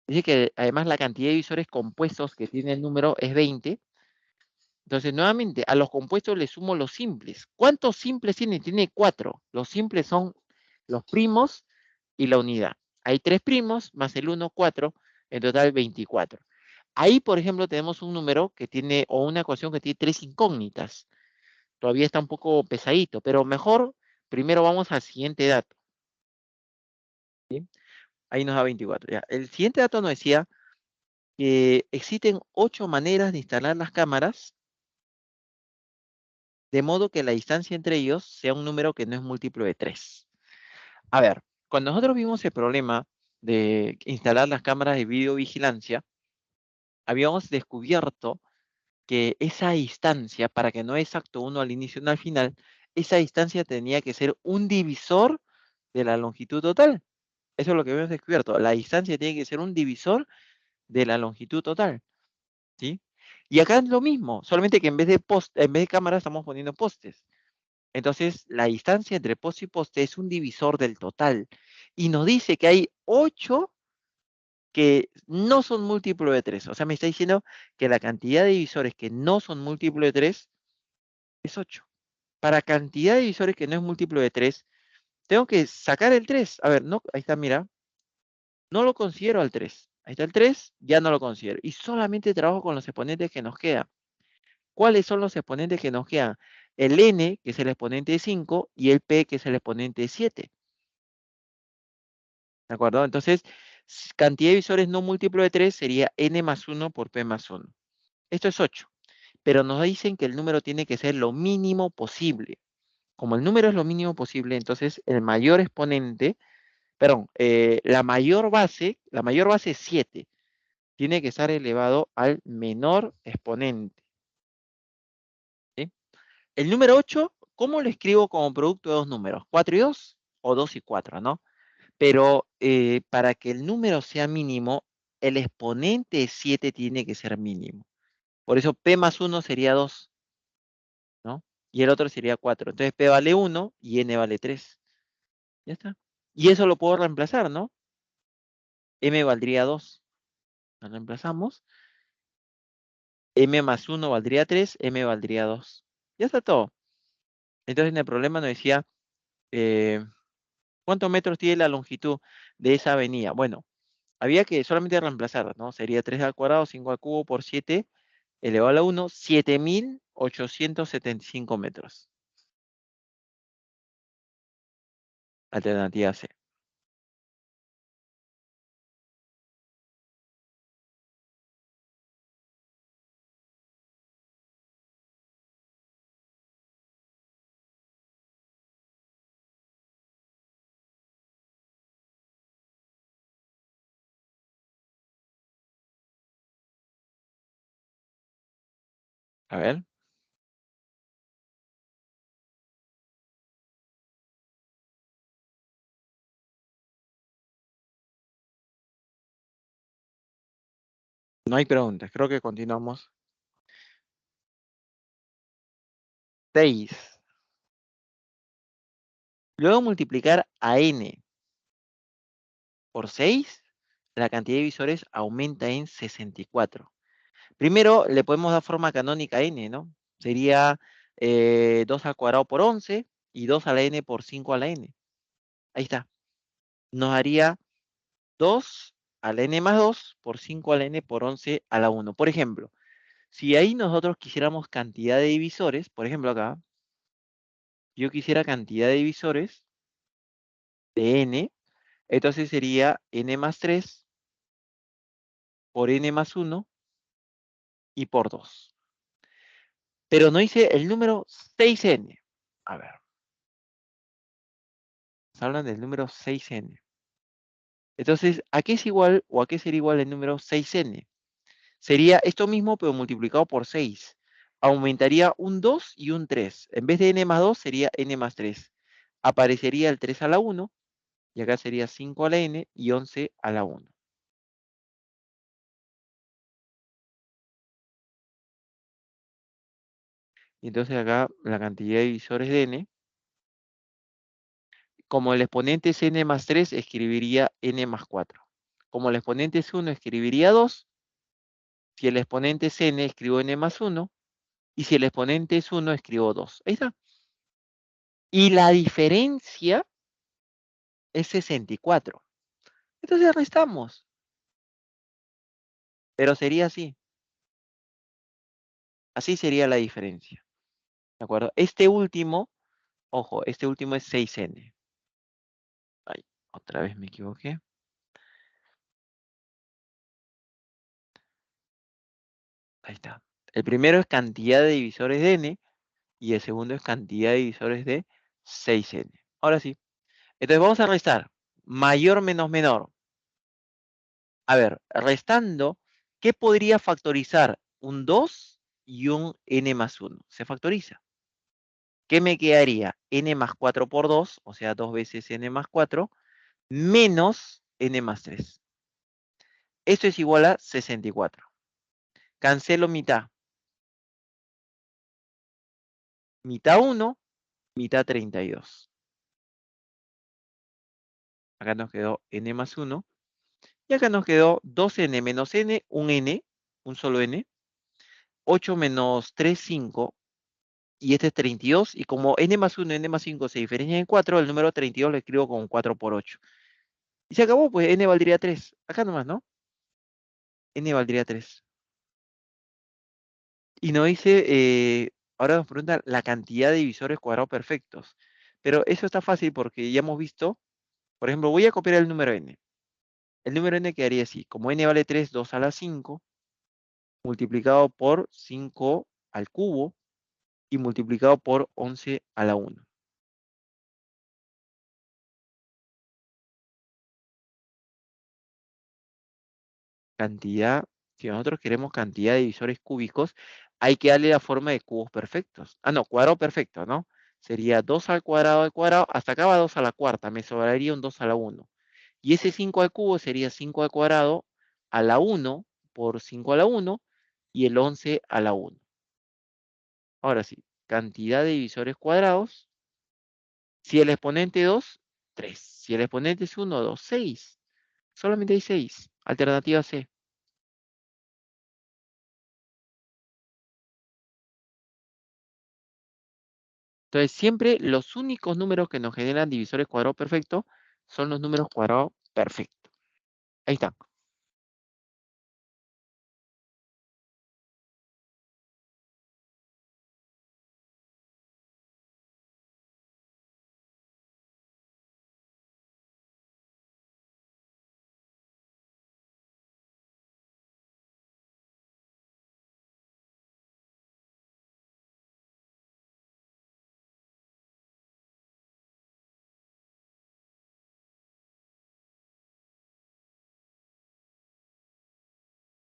Dice que además la cantidad de divisores compuestos que tiene el número es 20. Entonces, nuevamente, a los compuestos le sumo los simples. ¿Cuántos simples tiene? Tiene 4. Los simples son los primos y la unidad. Hay 3 primos más el 1, 4, en total 24. Ahí, por ejemplo, tenemos un número que tiene, o una ecuación que tiene 3 incógnitas. Todavía está un poco pesadito, pero mejor, primero vamos al siguiente dato. ¿Sí? Ahí nos da 24. Ya. El siguiente dato nos decía que existen 8 maneras de instalar las cámaras, de modo que la distancia entre ellos sea un número que no es múltiplo de 3. A ver, cuando nosotros vimos el problema de instalar las cámaras de videovigilancia, habíamos descubierto que esa distancia, para que no es exacto uno al inicio y uno al final, esa distancia tenía que ser un divisor de la longitud total. Eso es lo que habíamos descubierto. La distancia tiene que ser un divisor de la longitud total. ¿Sí? Y acá es lo mismo, solamente que en vez de cámara estamos poniendo postes. Entonces, la distancia entre poste y poste es un divisor del total. Y nos dice que hay 8 que no son múltiplo de 3. O sea, me está diciendo que la cantidad de divisores que no son múltiplo de 3 es 8. Para cantidad de divisores que no es múltiplo de 3, tengo que sacar el 3. A ver, no, ahí está, mira. No lo considero al 3. Ahí está el 3, ya no lo considero. Y solamente trabajo con los exponentes que nos quedan. ¿Cuáles son los exponentes que nos quedan? El n, que es el exponente de 5, y el p, que es el exponente de 7. ¿De acuerdo? Entonces, cantidad de divisores no múltiplo de 3 sería n más 1 por p más 1. Esto es 8. Pero nos dicen que el número tiene que ser lo mínimo posible. Como el número es lo mínimo posible, entonces el mayor exponente, perdón, la mayor base es 7. Tiene que estar elevado al menor exponente. ¿Sí? El número 8, ¿cómo lo escribo como producto de dos números? ¿4 y 2 o 2 y 4, ¿no? Pero para que el número sea mínimo, el exponente de 7 tiene que ser mínimo. Por eso P más 1 sería 2, ¿no? Y el otro sería 4. Entonces P vale 1 y N vale 3. Ya está. Y eso lo puedo reemplazar, ¿no? M valdría 2. Lo reemplazamos. M más 1 valdría 3, M valdría 2. Ya está todo. Entonces en el problema nos decía, eh, ¿cuántos metros tiene la longitud de esa avenida? Bueno, había que solamente reemplazar, ¿no? Sería 3 al cuadrado, 5 al cubo por 7 elevado a la 1, 7.875 metros. Alternativa C. A ver. No hay preguntas. Creo que continuamos. 6. Luego multiplicar a n por 6, la cantidad de divisores aumenta en 64. Primero le podemos dar forma canónica a n, ¿no? Sería 2 al cuadrado por 11 y 2 a la n por 5 a la n. Ahí está. Nos daría 2 a la n más 2 por 5 a la n por 11 a la 1. Por ejemplo, si ahí nosotros quisiéramos cantidad de divisores, por ejemplo acá, yo quisiera cantidad de divisores de n, entonces sería n más 3 por n más 1 y por 2. Pero no hice el número 6n. A ver, nos hablan del número 6n. Entonces, ¿a qué es igual o a qué sería igual el número 6n? Sería esto mismo, pero multiplicado por 6. aumentaría un 2 y un 3. En vez de n más 2 sería n más 3. Aparecería el 3 a la 1, y acá sería 5 a la n y 11 a la 1. Y entonces acá la cantidad de divisores de n, como el exponente es n más 3, escribiría n más 4. Como el exponente es 1, escribiría 2. Si el exponente es n, escribo n más 1. Y si el exponente es 1, escribo 2. Ahí está. Y la diferencia es 64. Entonces restamos. Pero sería así. Así sería la diferencia. ¿De acuerdo? Este último, ojo, este último es 6n. Ay, otra vez me equivoqué. Ahí está. El primero es cantidad de divisores de n y el segundo es cantidad de divisores de 6n. Ahora sí. Entonces vamos a restar. Mayor menos menor. A ver, restando, ¿qué podría factorizar? Un 2 y un n más 1. Se factoriza. ¿Qué me quedaría? N más 4 por 2, o sea, 2 veces n más 4, menos n más 3. Esto es igual a 64. Cancelo mitad. Mitad 1, mitad 32. Acá nos quedó n más 1. Y acá nos quedó 2n menos n, un solo n. 8 menos 3, 5. Y este es 32. Y como n más 1 y n más 5 se diferencian en 4, el número 32 lo escribo con 4 por 8. Y se acabó, pues n valdría 3. Acá nomás, ¿no? N valdría 3. Y nos dice, ahora nos pregunta la cantidad de divisores cuadrados perfectos. Pero eso está fácil porque ya hemos visto, por ejemplo, voy a copiar el número n. El número n quedaría así, como n vale 3, 2 a la 5, multiplicado por 5 al cubo y multiplicado por 11 a la 1. Cantidad, si nosotros queremos cantidad de divisores cúbicos, hay que darle la forma de cubos perfectos. Ah, no, cuadrado perfecto, ¿no? Sería 2 al cuadrado, hasta acá va 2 a la cuarta, me sobraría un 2 a la 1. Y ese 5 al cubo sería 5 al cuadrado a la 1 por 5 a la 1 y el 11 a la 1. Ahora sí, cantidad de divisores cuadrados. Si el exponente es 2, 3. Si el exponente es 1, 2, 6. Solamente hay 6. Alternativa C. Entonces, siempre los únicos números que nos generan divisores cuadrados perfectos son los números cuadrados perfectos. Ahí está.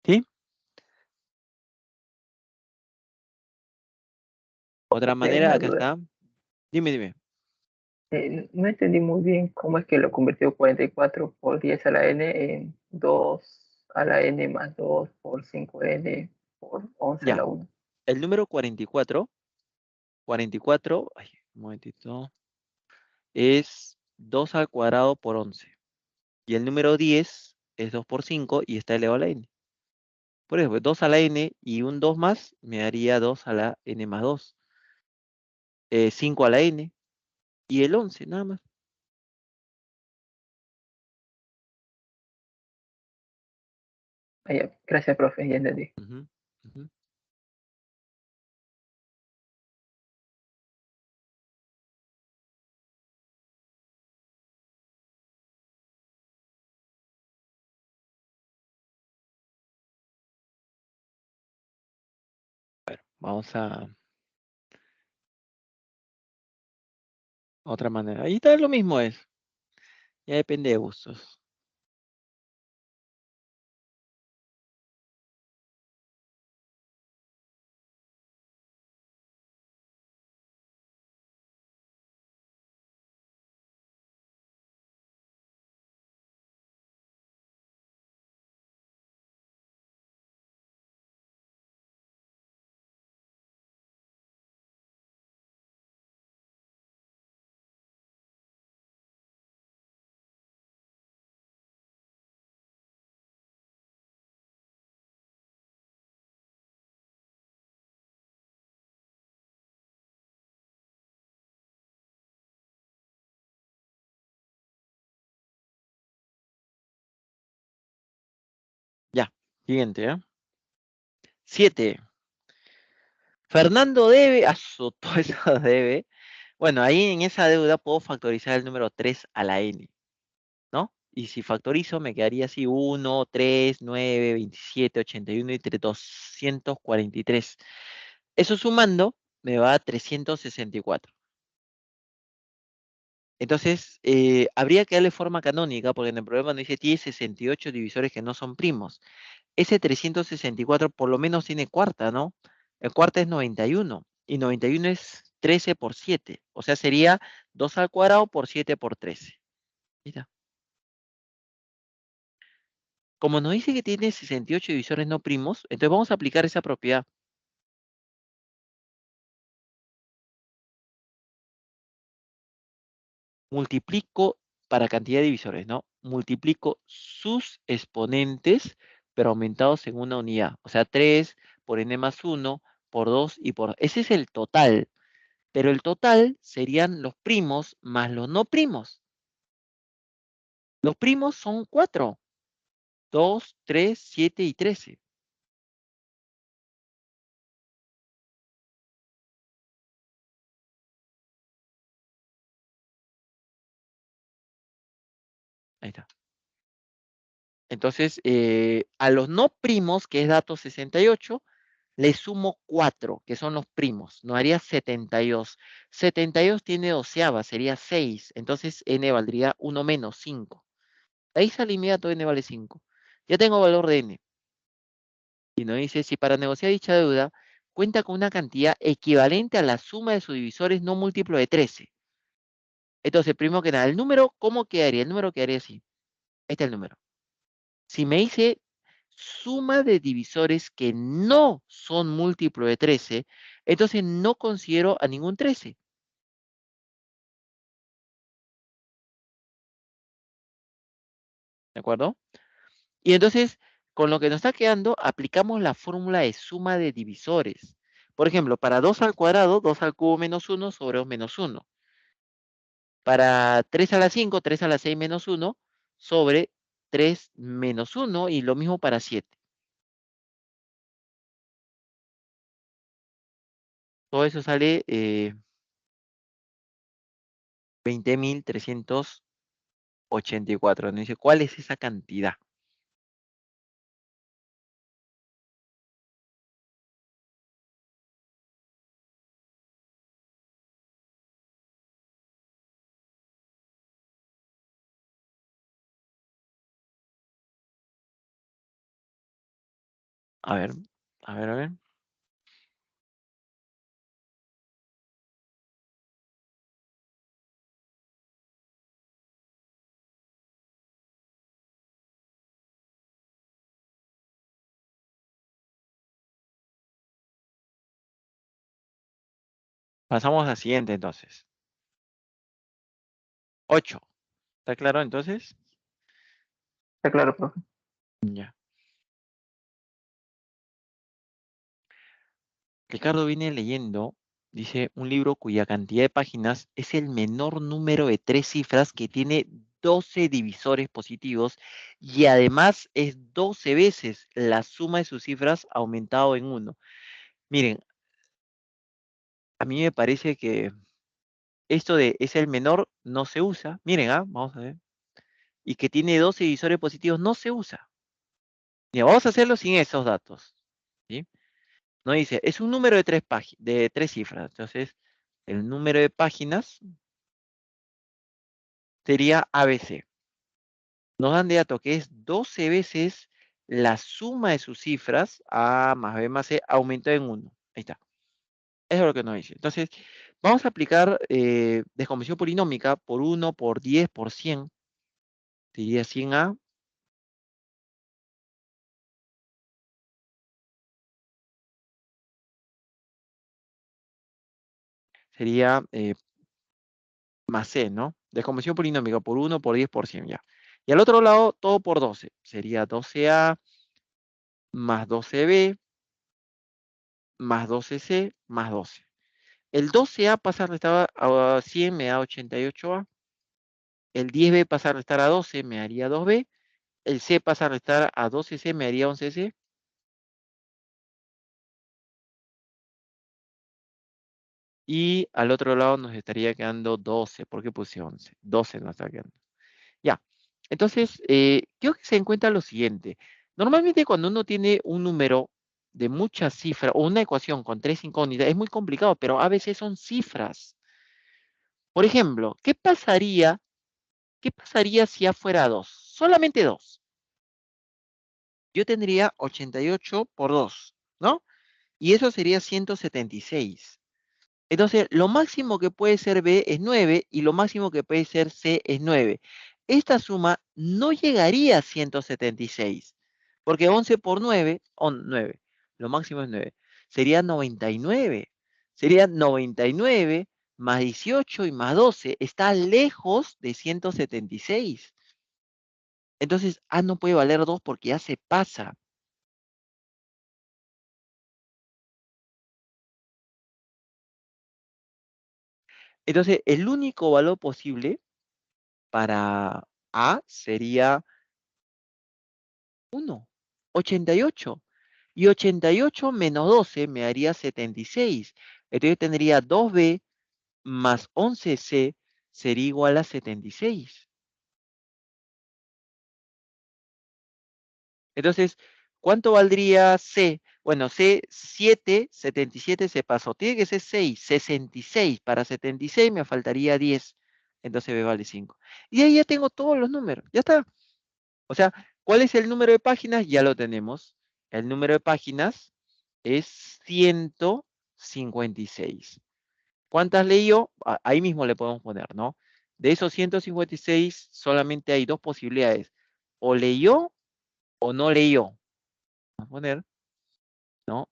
¿Sí? Otra manera, Una acá duda. está. Dime. No entendí muy bien cómo es que lo convirtió 44 por 10 a la n en 2 a la n más 2 por 5n por 11 a Ya. la 1. El número 44, ay, un momentito, es 2 al cuadrado por 11. Y el número 10 es 2 por 5 y está elevado a la n. Por ejemplo, 2 a la n y un 2 más me daría 2 a la n más 2. 5 a la n y el 11, nada más. Ah, ya. Gracias, profe, ya entendí. Ujú, ujú. Vamos a otra manera. Ahí está lo mismo es. Ya depende de gustos. Siguiente, ¿eh? 7. Fernando debe, azotó esa debe. Bueno, ahí en esa deuda puedo factorizar el número 3 a la n, ¿no? Y si factorizo me quedaría así 1, 3, 9, 27, 81 y 243. Eso sumando me va a 364. Entonces, habría que darle forma canónica, porque en el problema no dice tiene 68 divisores que no son primos. Ese 364 por lo menos tiene cuarta, ¿no? El cuarta es 91, y 91 es 13 por 7, o sea, sería 2 al cuadrado por 7 por 13. Mira. Como nos dice que tiene 68 divisores no primos, entonces vamos a aplicar esa propiedad. Multiplico para cantidad de divisores, ¿no? Multiplico sus exponentes, pero aumentados en una unidad. O sea, 3 por n más 1, por 2 y por... Ese es el total. Pero el total serían los primos más los no primos. Los primos son 4. 2, 3, 7 y 13. Ahí está. Entonces, a los no primos, que es dato 68, le sumo 4, que son los primos. No haría 72. 72 tiene doceava, sería 6. Entonces, n valdría 1 menos 5. Ahí sale inmediato n vale 5. Ya tengo valor de n. Y nos dice, si para negociar dicha deuda cuenta con una cantidad equivalente a la suma de sus divisores no múltiplo de 13. Entonces, primero que nada, el número, ¿cómo quedaría? El número quedaría así. Este es el número. Si me dice suma de divisores que no son múltiplo de 13, entonces no considero a ningún 13. ¿De acuerdo? Y entonces, con lo que nos está quedando, aplicamos la fórmula de suma de divisores. Por ejemplo, para 2 al cuadrado, 2 al cubo menos 1 sobre 2 menos 1. Para 3 a la 5, 3 a la 6 menos 1 sobre 3 menos 1 y lo mismo para 7. Todo eso sale 20.384. Nos dice, ¿cuál es esa cantidad? A ver, a ver, a ver. Pasamos a la siguiente entonces. 8. ¿Está claro entonces? Está claro, profe. Ya. Ricardo viene leyendo, dice, un libro cuya cantidad de páginas es el menor número de 3 cifras que tiene 12 divisores positivos y además es 12 veces la suma de sus cifras aumentado en 1. Miren, a mí me parece que esto de es el menor no se usa. Miren, vamos a ver. Y que tiene 12 divisores positivos no se usa. Mira, vamos a hacerlo sin esos datos. ¿Sí? No dice, es un número de de 3 cifras. Entonces, el número de páginas sería ABC. Nos dan de dato que es 12 veces la suma de sus cifras, A más B más C, aumentado en 1. Ahí está. Eso es lo que nos dice. Entonces, vamos a aplicar descomposición polinómica por 1, por 10, por 100. Sería 100A. Sería más C, ¿no? Descomposición polinómica por 1, por 10, por 100, ya. Y al otro lado, todo por 12. Sería 12A más 12B más 12C más 12. El 12A pasa a restar a 100, me da 88A. El 10B pasa a restar a 12, me daría 2B. el C pasa a restar a 12C, me daría 11C. Y al otro lado nos estaría quedando 12. ¿Por qué puse 11? 12 nos está quedando. Ya. Entonces, quiero que se encuentra lo siguiente. Normalmente cuando uno tiene un número de muchas cifras o una ecuación con 3 incógnitas, es muy complicado, pero a veces son cifras. Por ejemplo, ¿qué pasaría si A fuera 2? Solamente 2. Yo tendría 88 por 2, ¿no? Y eso sería 176. Entonces, lo máximo que puede ser B es 9 y lo máximo que puede ser C es 9. Esta suma no llegaría a 176, porque 11 por 9, 9, lo máximo es 9, sería 99. Sería 99 más 18 y más 12. Está lejos de 176. Entonces, A no puede valer 2 porque ya se pasa. Entonces, el único valor posible para A sería 1, 88. Y 88 menos 12 me daría 76. Entonces tendría 2B más 11C sería igual a 76. Entonces, ¿cuánto valdría C? Bueno, C, 7, 77 se pasó. Tiene que ser 6, 66. Para 76 me faltaría 10. Entonces B vale 5. Y ahí ya tengo todos los números. Ya está. O sea, ¿cuál es el número de páginas? Ya lo tenemos. El número de páginas es 156. ¿Cuántas leyó? Ahí mismo le podemos poner, ¿no? De esos 156 solamente hay dos posibilidades. O leyó o no leyó. Vamos a poner, ¿no?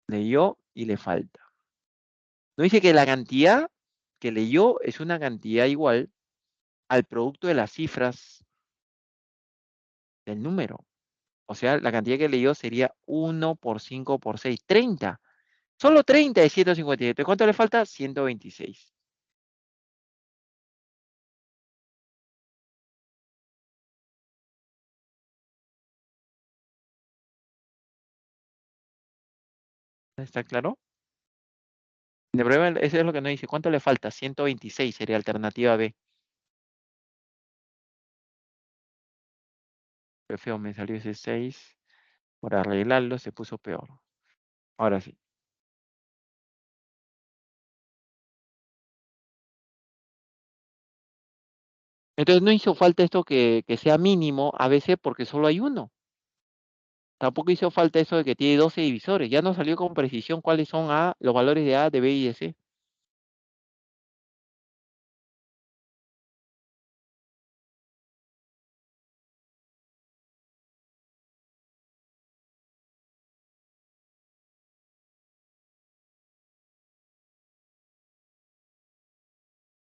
Leyó y le falta. No dice que la cantidad que leyó es una cantidad igual al producto de las cifras del número. O sea, la cantidad que leyó sería 1 por 5 por 6, 30. Solo 30 de 157. ¿Cuánto le falta? 126. ¿Está claro? De prueba, eso es lo que nos dice. ¿Cuánto le falta? 126 sería alternativa B. Qué feo, me salió ese 6. Por arreglarlo se puso peor. Ahora sí. Entonces no hizo falta esto que sea mínimo a veces porque solo hay uno. Tampoco hizo falta eso de que tiene 12 divisores. Ya nos salió con precisión cuáles son los valores de A, de B y de C.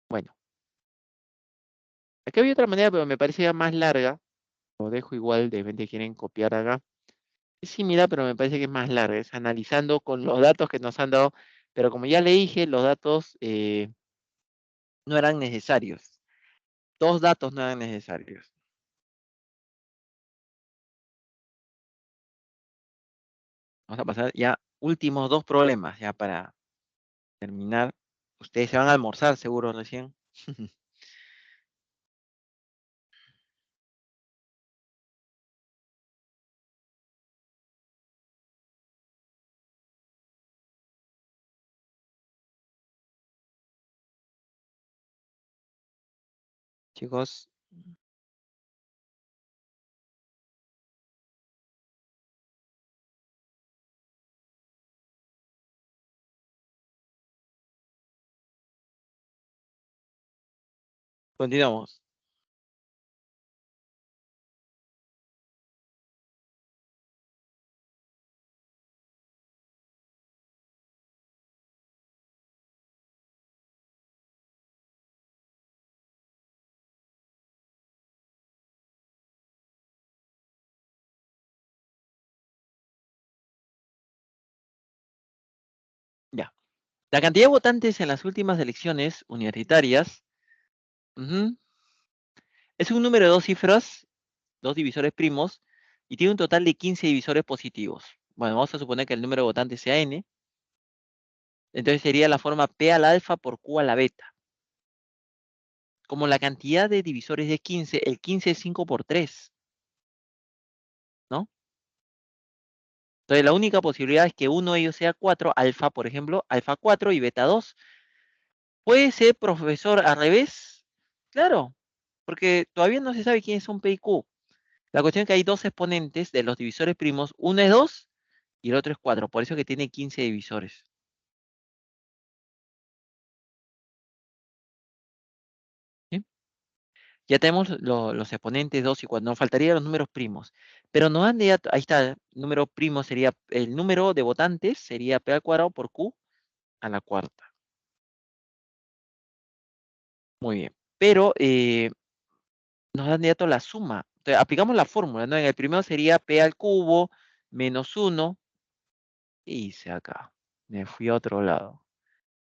Bueno, aquí había otra manera, pero me parecía más larga. Lo dejo igual, de repente quieren copiar acá. Es similar, pero me parece que es más larga. Es analizando con los datos que nos han dado. Pero como ya le dije, los datos no eran necesarios. Dos datos no eran necesarios. Vamos a pasar ya últimos dos problemas, ya para terminar. Ustedes se van a almorzar seguro recién. Chicos, continuamos. Ya. La cantidad de votantes en las últimas elecciones universitarias, ujú, Es un número de dos cifras, dos divisores primos, y tiene un total de 15 divisores positivos. Bueno, vamos a suponer que el número de votantes sea n. Entonces sería la forma P al alfa por Q a la beta. Como la cantidad de divisores es 15, el 15 es 5 por 3, ¿no? Entonces la única posibilidad es que uno de ellos sea 4, alfa, por ejemplo, alfa 4 y beta 2. ¿Puede ser, profesor, al revés? Claro, porque todavía no se sabe quiénes son P y Q. La cuestión es que hay dos exponentes de los divisores primos, uno es 2 y el otro es 4, por eso que tiene 15 divisores. ¿Sí? Ya tenemos los exponentes 2 y 4, nos faltarían los números primos. Pero no han de, ahí está, el número primo sería, el número de votantes sería P al cuadrado por Q a la cuarta. Muy bien. Pero nos dan de dato la suma. Entonces, aplicamos la fórmula, ¿no? En el primero sería P al cubo menos 1. Y hice acá. Me fui a otro lado.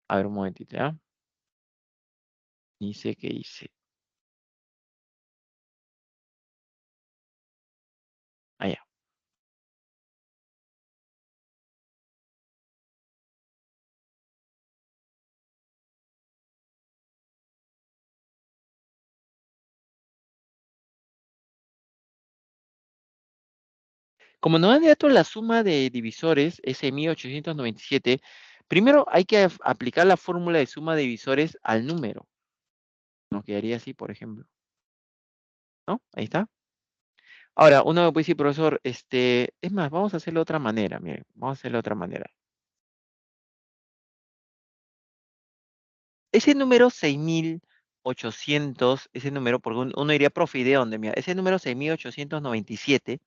A ver un momentito, ¿ya? Hice que hice. Allá. Como nos dan de dato la suma de divisores, ese 1897, primero hay que aplicar la fórmula de suma de divisores al número. Nos quedaría así, por ejemplo. ¿No? Ahí está. Ahora, uno me puede decir, profesor, es más, vamos a hacerlo de otra manera, miren, vamos a hacerlo de otra manera. Ese número 6800, ese número, porque uno diría, profe, ¿y de dónde? Mira, ese número 6897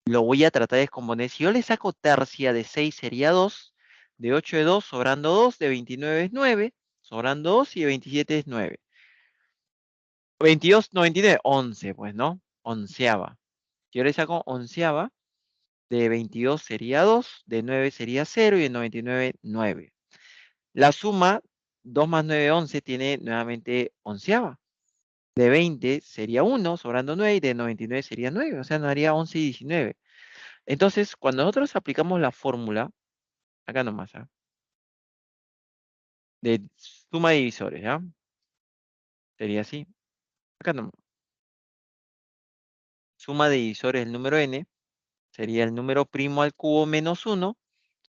lo voy a tratar de descomponer. Si yo le saco tercia de 6 sería 2, de 8 es 2, sobrando 2, de 29 es 9, sobrando 2 y de 27 es 9. 22, no, 29, 11, pues, ¿no? Onceava. Si yo le saco onceava, de 22 sería 2, de 9 sería 0 y de 99, 9. La suma, 2 más 9, 11, tiene nuevamente onceava. De 20 sería 1, sobrando 9, y de 99 sería 9, o sea, nos daría 11 y 19. Entonces, cuando nosotros aplicamos la fórmula, acá nomás, ¿ah? De suma de divisores, ¿ya? Sería así, acá nomás. Suma de divisores del número n sería el número primo al cubo menos 1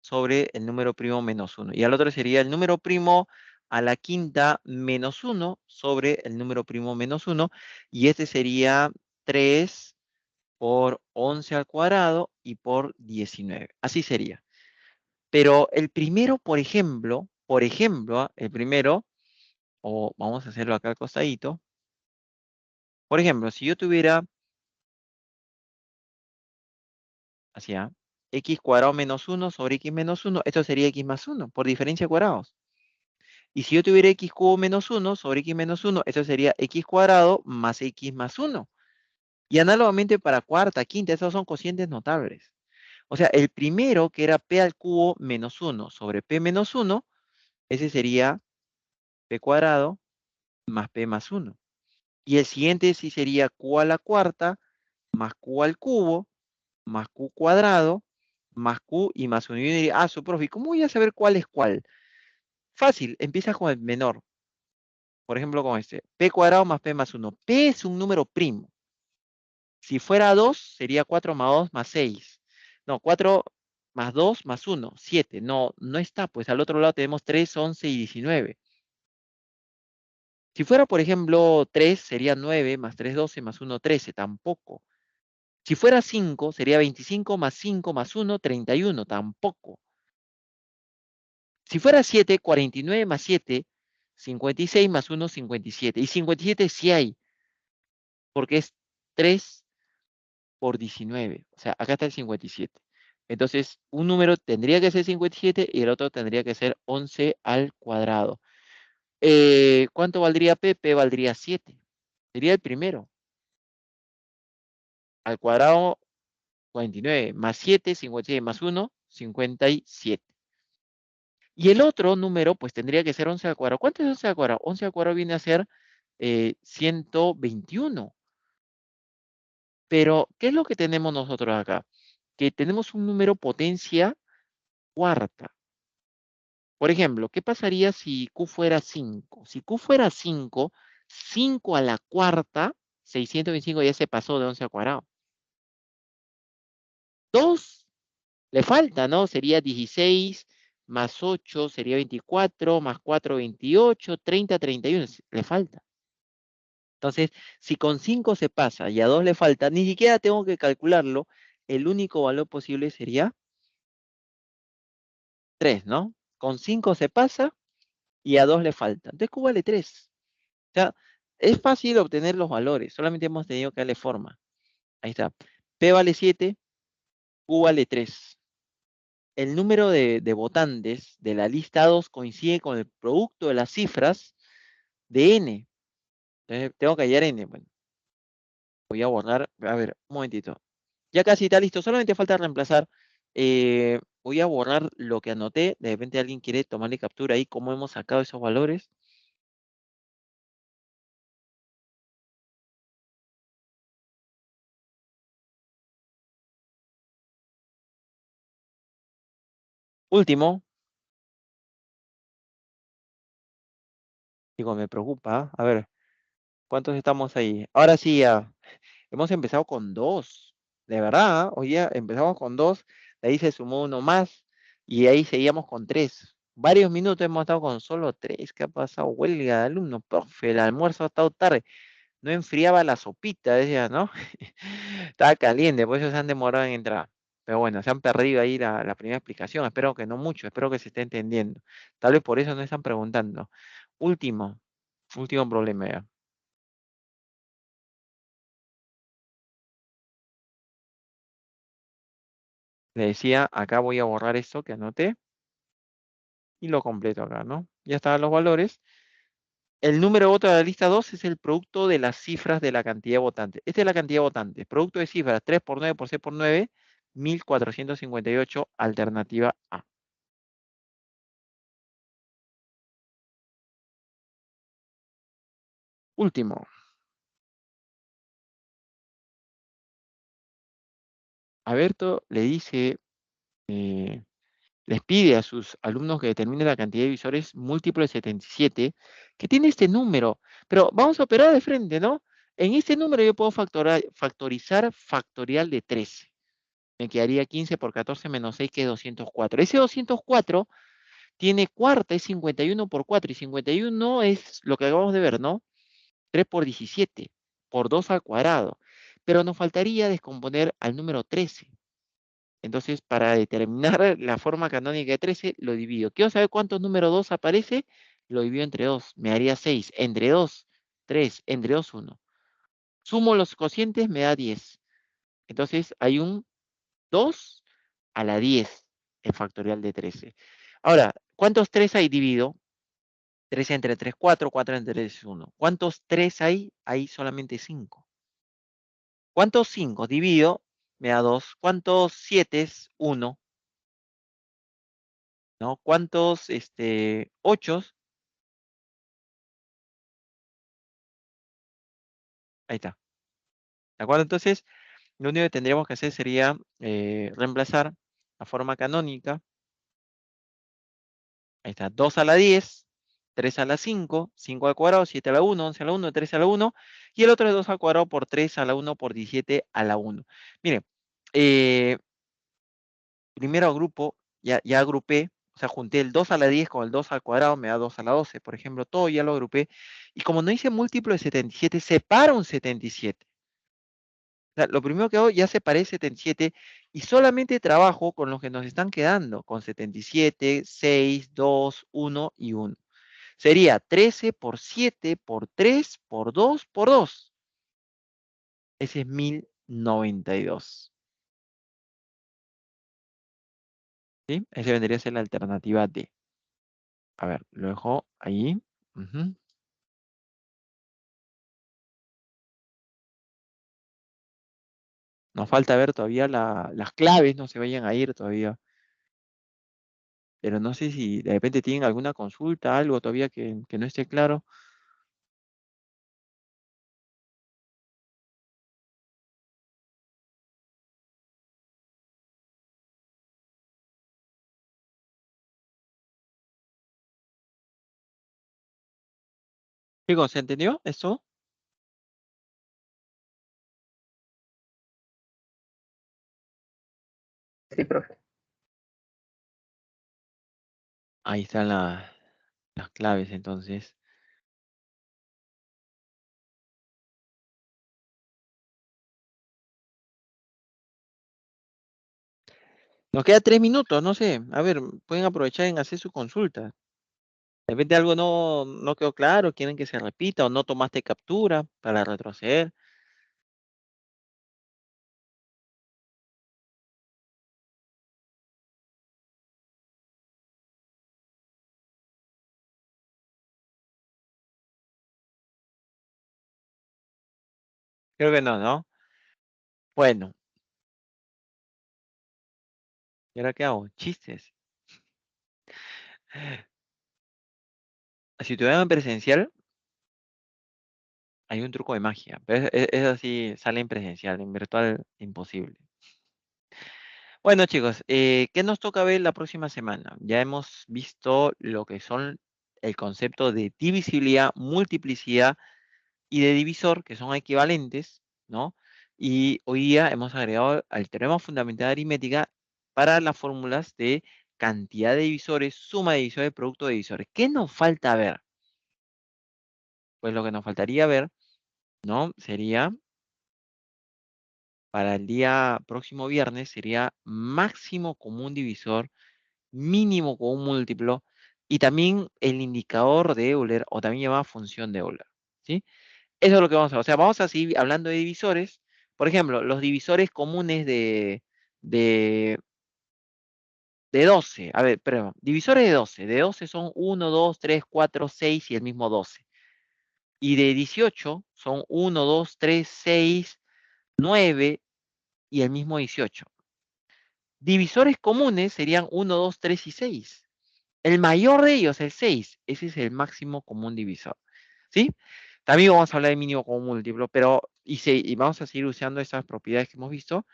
sobre el número primo menos 1. Y al otro sería el número primo a la quinta menos 1 sobre el número primo menos 1. Y este sería 3 por 11 al cuadrado y por 19. Así sería. Pero el primero, por ejemplo, el primero, o vamos a hacerlo acá al costadito. Por ejemplo, si yo tuviera, así, x cuadrado menos 1 sobre x menos 1, esto sería x más 1, por diferencia de cuadrados. Y si yo tuviera x cubo menos 1 sobre x menos 1, esto sería x cuadrado más x más 1. Y análogamente para cuarta, quinta, esos son cocientes notables. O sea, el primero, que era p al cubo menos 1 sobre p menos 1, ese sería p cuadrado más p más 1. Y el siguiente sí sería q a la cuarta más q al cubo más q cuadrado más q y más 1. Y uno diría, su profe, ¿cómo voy a saber cuál es cuál? Fácil, empieza con el menor. Por ejemplo, con este. P cuadrado más P más 1. P es un número primo. Si fuera 2, sería 4 más 2 más 6. No, 4 más 2 más 1, 7. No, no está, pues al otro lado tenemos 3, 11 y 19. Si fuera, por ejemplo, 3, sería 9 más 3, 12 más 1, 13. Tampoco. Si fuera 5, sería 25 más 5 más 1, 31. Tampoco. Si fuera 7, 49 más 7, 56 más 1, 57. Y 57 sí hay, porque es 3 por 19. O sea, acá está el 57. Entonces, un número tendría que ser 57 y el otro tendría que ser 11 al cuadrado. ¿Cuánto valdría P? P valdría 7. Sería el primero. Al cuadrado, 49. Más 7, 57. Más 1, 57. Y el otro número, pues tendría que ser 11 al cuadrado. ¿Cuánto es 11 al cuadrado? 11 al cuadrado viene a ser 121. Pero, ¿qué es lo que tenemos nosotros acá? Que tenemos un número potencia cuarta. Por ejemplo, ¿qué pasaría si Q fuera 5? Si Q fuera 5, 5 a la cuarta, 625 ya se pasó de 11 al cuadrado. 2 le falta, ¿no? Sería 16 más 8 sería 24, más 4, 28, 30, 31. Le falta. Entonces, si con 5 se pasa y a 2 le falta, ni siquiera tengo que calcularlo. El único valor posible sería 3, ¿no? Con 5 se pasa y a 2 le falta. Entonces Q vale 3. O sea, es fácil obtener los valores, solamente hemos tenido que darle forma. Ahí está. P vale 7, Q vale 3. El número de votantes de la lista 2 coincide con el producto de las cifras de N. Entonces, tengo que hallar N. Bueno, voy a borrar, a ver, un momentito. Ya casi está listo, solamente falta reemplazar. Voy a borrar lo que anoté. De repente alguien quiere tomarle captura ahí, cómo hemos sacado esos valores. Último, digo, me preocupa. A ver, ¿cuántos estamos ahí? Ahora sí, ya. Hemos empezado con 2. De verdad, hoy ya empezamos con 2. De ahí se sumó uno más. Y ahí seguíamos con 3. Varios minutos hemos estado con solo 3. ¿Qué ha pasado? Huelga de alumnos, profe. El almuerzo ha estado tarde. No enfriaba la sopita, decía, ¿no? Estaba caliente, por eso se han demorado en entrar. Pero bueno, se han perdido ahí la primera explicación. Espero que no mucho, espero que se esté entendiendo. Tal vez por eso no están preguntando. Último, último problema ya. Le decía, acá voy a borrar esto que anoté y lo completo acá, ¿no? Ya estaban los valores. El número de votos de la lista 2 es el producto de las cifras de la cantidad de votantes. Esta es la cantidad de votantes. Producto de cifras 3 por 9 por 6 por 9, 1458, alternativa A. Último. Alberto le dice, les pide a sus alumnos que determinen la cantidad de divisores múltiplo de 77, que tiene este número. Pero vamos a operar de frente, ¿no? En este número yo puedo factorizar factorial de 13. Me quedaría 15 por 14 menos 6, que es 204. Ese 204 tiene cuarta, es 51 por 4. Y 51 es lo que acabamos de ver, ¿no? 3 por 17, por 2 al cuadrado. Pero nos faltaría descomponer al número 13. Entonces, para determinar la forma canónica de 13, lo divido. Quiero saber cuántos número 2 aparece, lo divido entre 2. Me daría 6. Entre 2, 3. Entre 2, 1. Sumo los cocientes, me da 10. Entonces, hay un 2 a la 10, el factorial de 13. Ahora, ¿cuántos 3 hay dividido? 3 entre 3, 4. 4 entre 3, 1. ¿Cuántos 3 hay? Hay solamente 5. ¿Cuántos 5 dividido? Me da 2. ¿Cuántos 7? 1. ¿No? ¿Cuántos 8? Ahí está. ¿De acuerdo? Entonces, lo único que tendríamos que hacer sería reemplazar la forma canónica. Ahí está. 2 a la 10, 3 a la 5, 5 al cuadrado, 7 a la 1, 11 a la 1, 13 a la 1. Y el otro es 2 al cuadrado por 3 a la 1 por 17 a la 1. Miren, eh, primero grupo, ya agrupé. O sea, junté el 2 a la 10 con el 2 al cuadrado, me da 2 a la 12. Por ejemplo, todo ya lo agrupé. Y como no hice múltiplo de 77, separo un 77. O sea, lo primero que hago, ya separé 77 y solamente trabajo con los que nos están quedando, con 77, 6, 2, 1 y 1. Sería 13 por 7 por 3 por 2 por 2. Ese es 1092. ¿Sí? Ese vendría a ser la alternativa D. A ver, lo dejo ahí. Ujú. Nos falta ver todavía las claves, no se vayan a ir todavía. Pero no sé si de repente tienen alguna consulta, algo todavía que no esté claro. Chicos, ¿se entendió eso? Sí, profe. Ahí están las claves entonces. Nos queda 3 minutos, no sé. A ver, pueden aprovechar en hacer su consulta. De repente algo no quedó claro, quieren que se repita o no tomaste captura para retroceder. Creo que no, ¿no? Bueno, ¿y ahora qué hago? Chistes. Si tuvieran presencial, hay un truco de magia, pero es así, sale en presencial, en virtual, imposible. Bueno, chicos, ¿qué nos toca ver la próxima semana? Ya hemos visto lo que son el concepto de divisibilidad, multiplicidad y de divisor, que son equivalentes, ¿no? Y hoy día hemos agregado al teorema fundamental de aritmética para las fórmulas de cantidad de divisores, suma de divisores, producto de divisores. ¿Qué nos falta ver? Pues lo que nos faltaría ver, ¿no? Sería, para el día próximo viernes, sería máximo común divisor, mínimo común múltiplo, y también el indicador de Euler, o también llamada función de Euler, ¿sí? Eso es lo que vamos a hacer. O sea, vamos a seguir hablando de divisores. Por ejemplo, los divisores comunes de, de 12. A ver, perdón. Divisores de 12. De 12 son 1, 2, 3, 4, 6 y el mismo 12. Y de 18 son 1, 2, 3, 6, 9 y el mismo 18. Divisores comunes serían 1, 2, 3 y 6. El mayor de ellos, el 6. Ese es el máximo común divisor. ¿Sí? También vamos a hablar de mínimo común múltiplo, pero y vamos a seguir usando esas propiedades que hemos visto,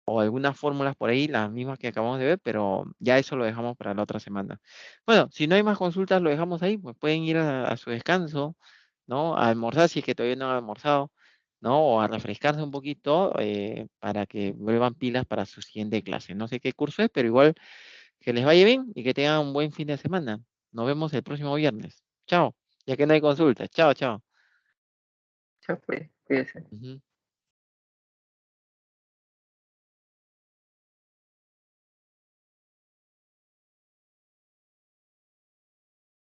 o algunas fórmulas por ahí, las mismas que acabamos de ver, pero ya eso lo dejamos para la otra semana. Bueno, si no hay más consultas, lo dejamos ahí, pues pueden ir a su descanso, ¿no? A almorzar si es que todavía no han almorzado, ¿no? O a refrescarse un poquito para que vuelvan pilas para su siguiente clase. No sé qué curso es, pero igual que les vaya bien y que tengan un buen fin de semana. Nos vemos el próximo viernes. Chao, ya que no hay consultas. Chao, chao. Chao, pues, cuídese. Ujú.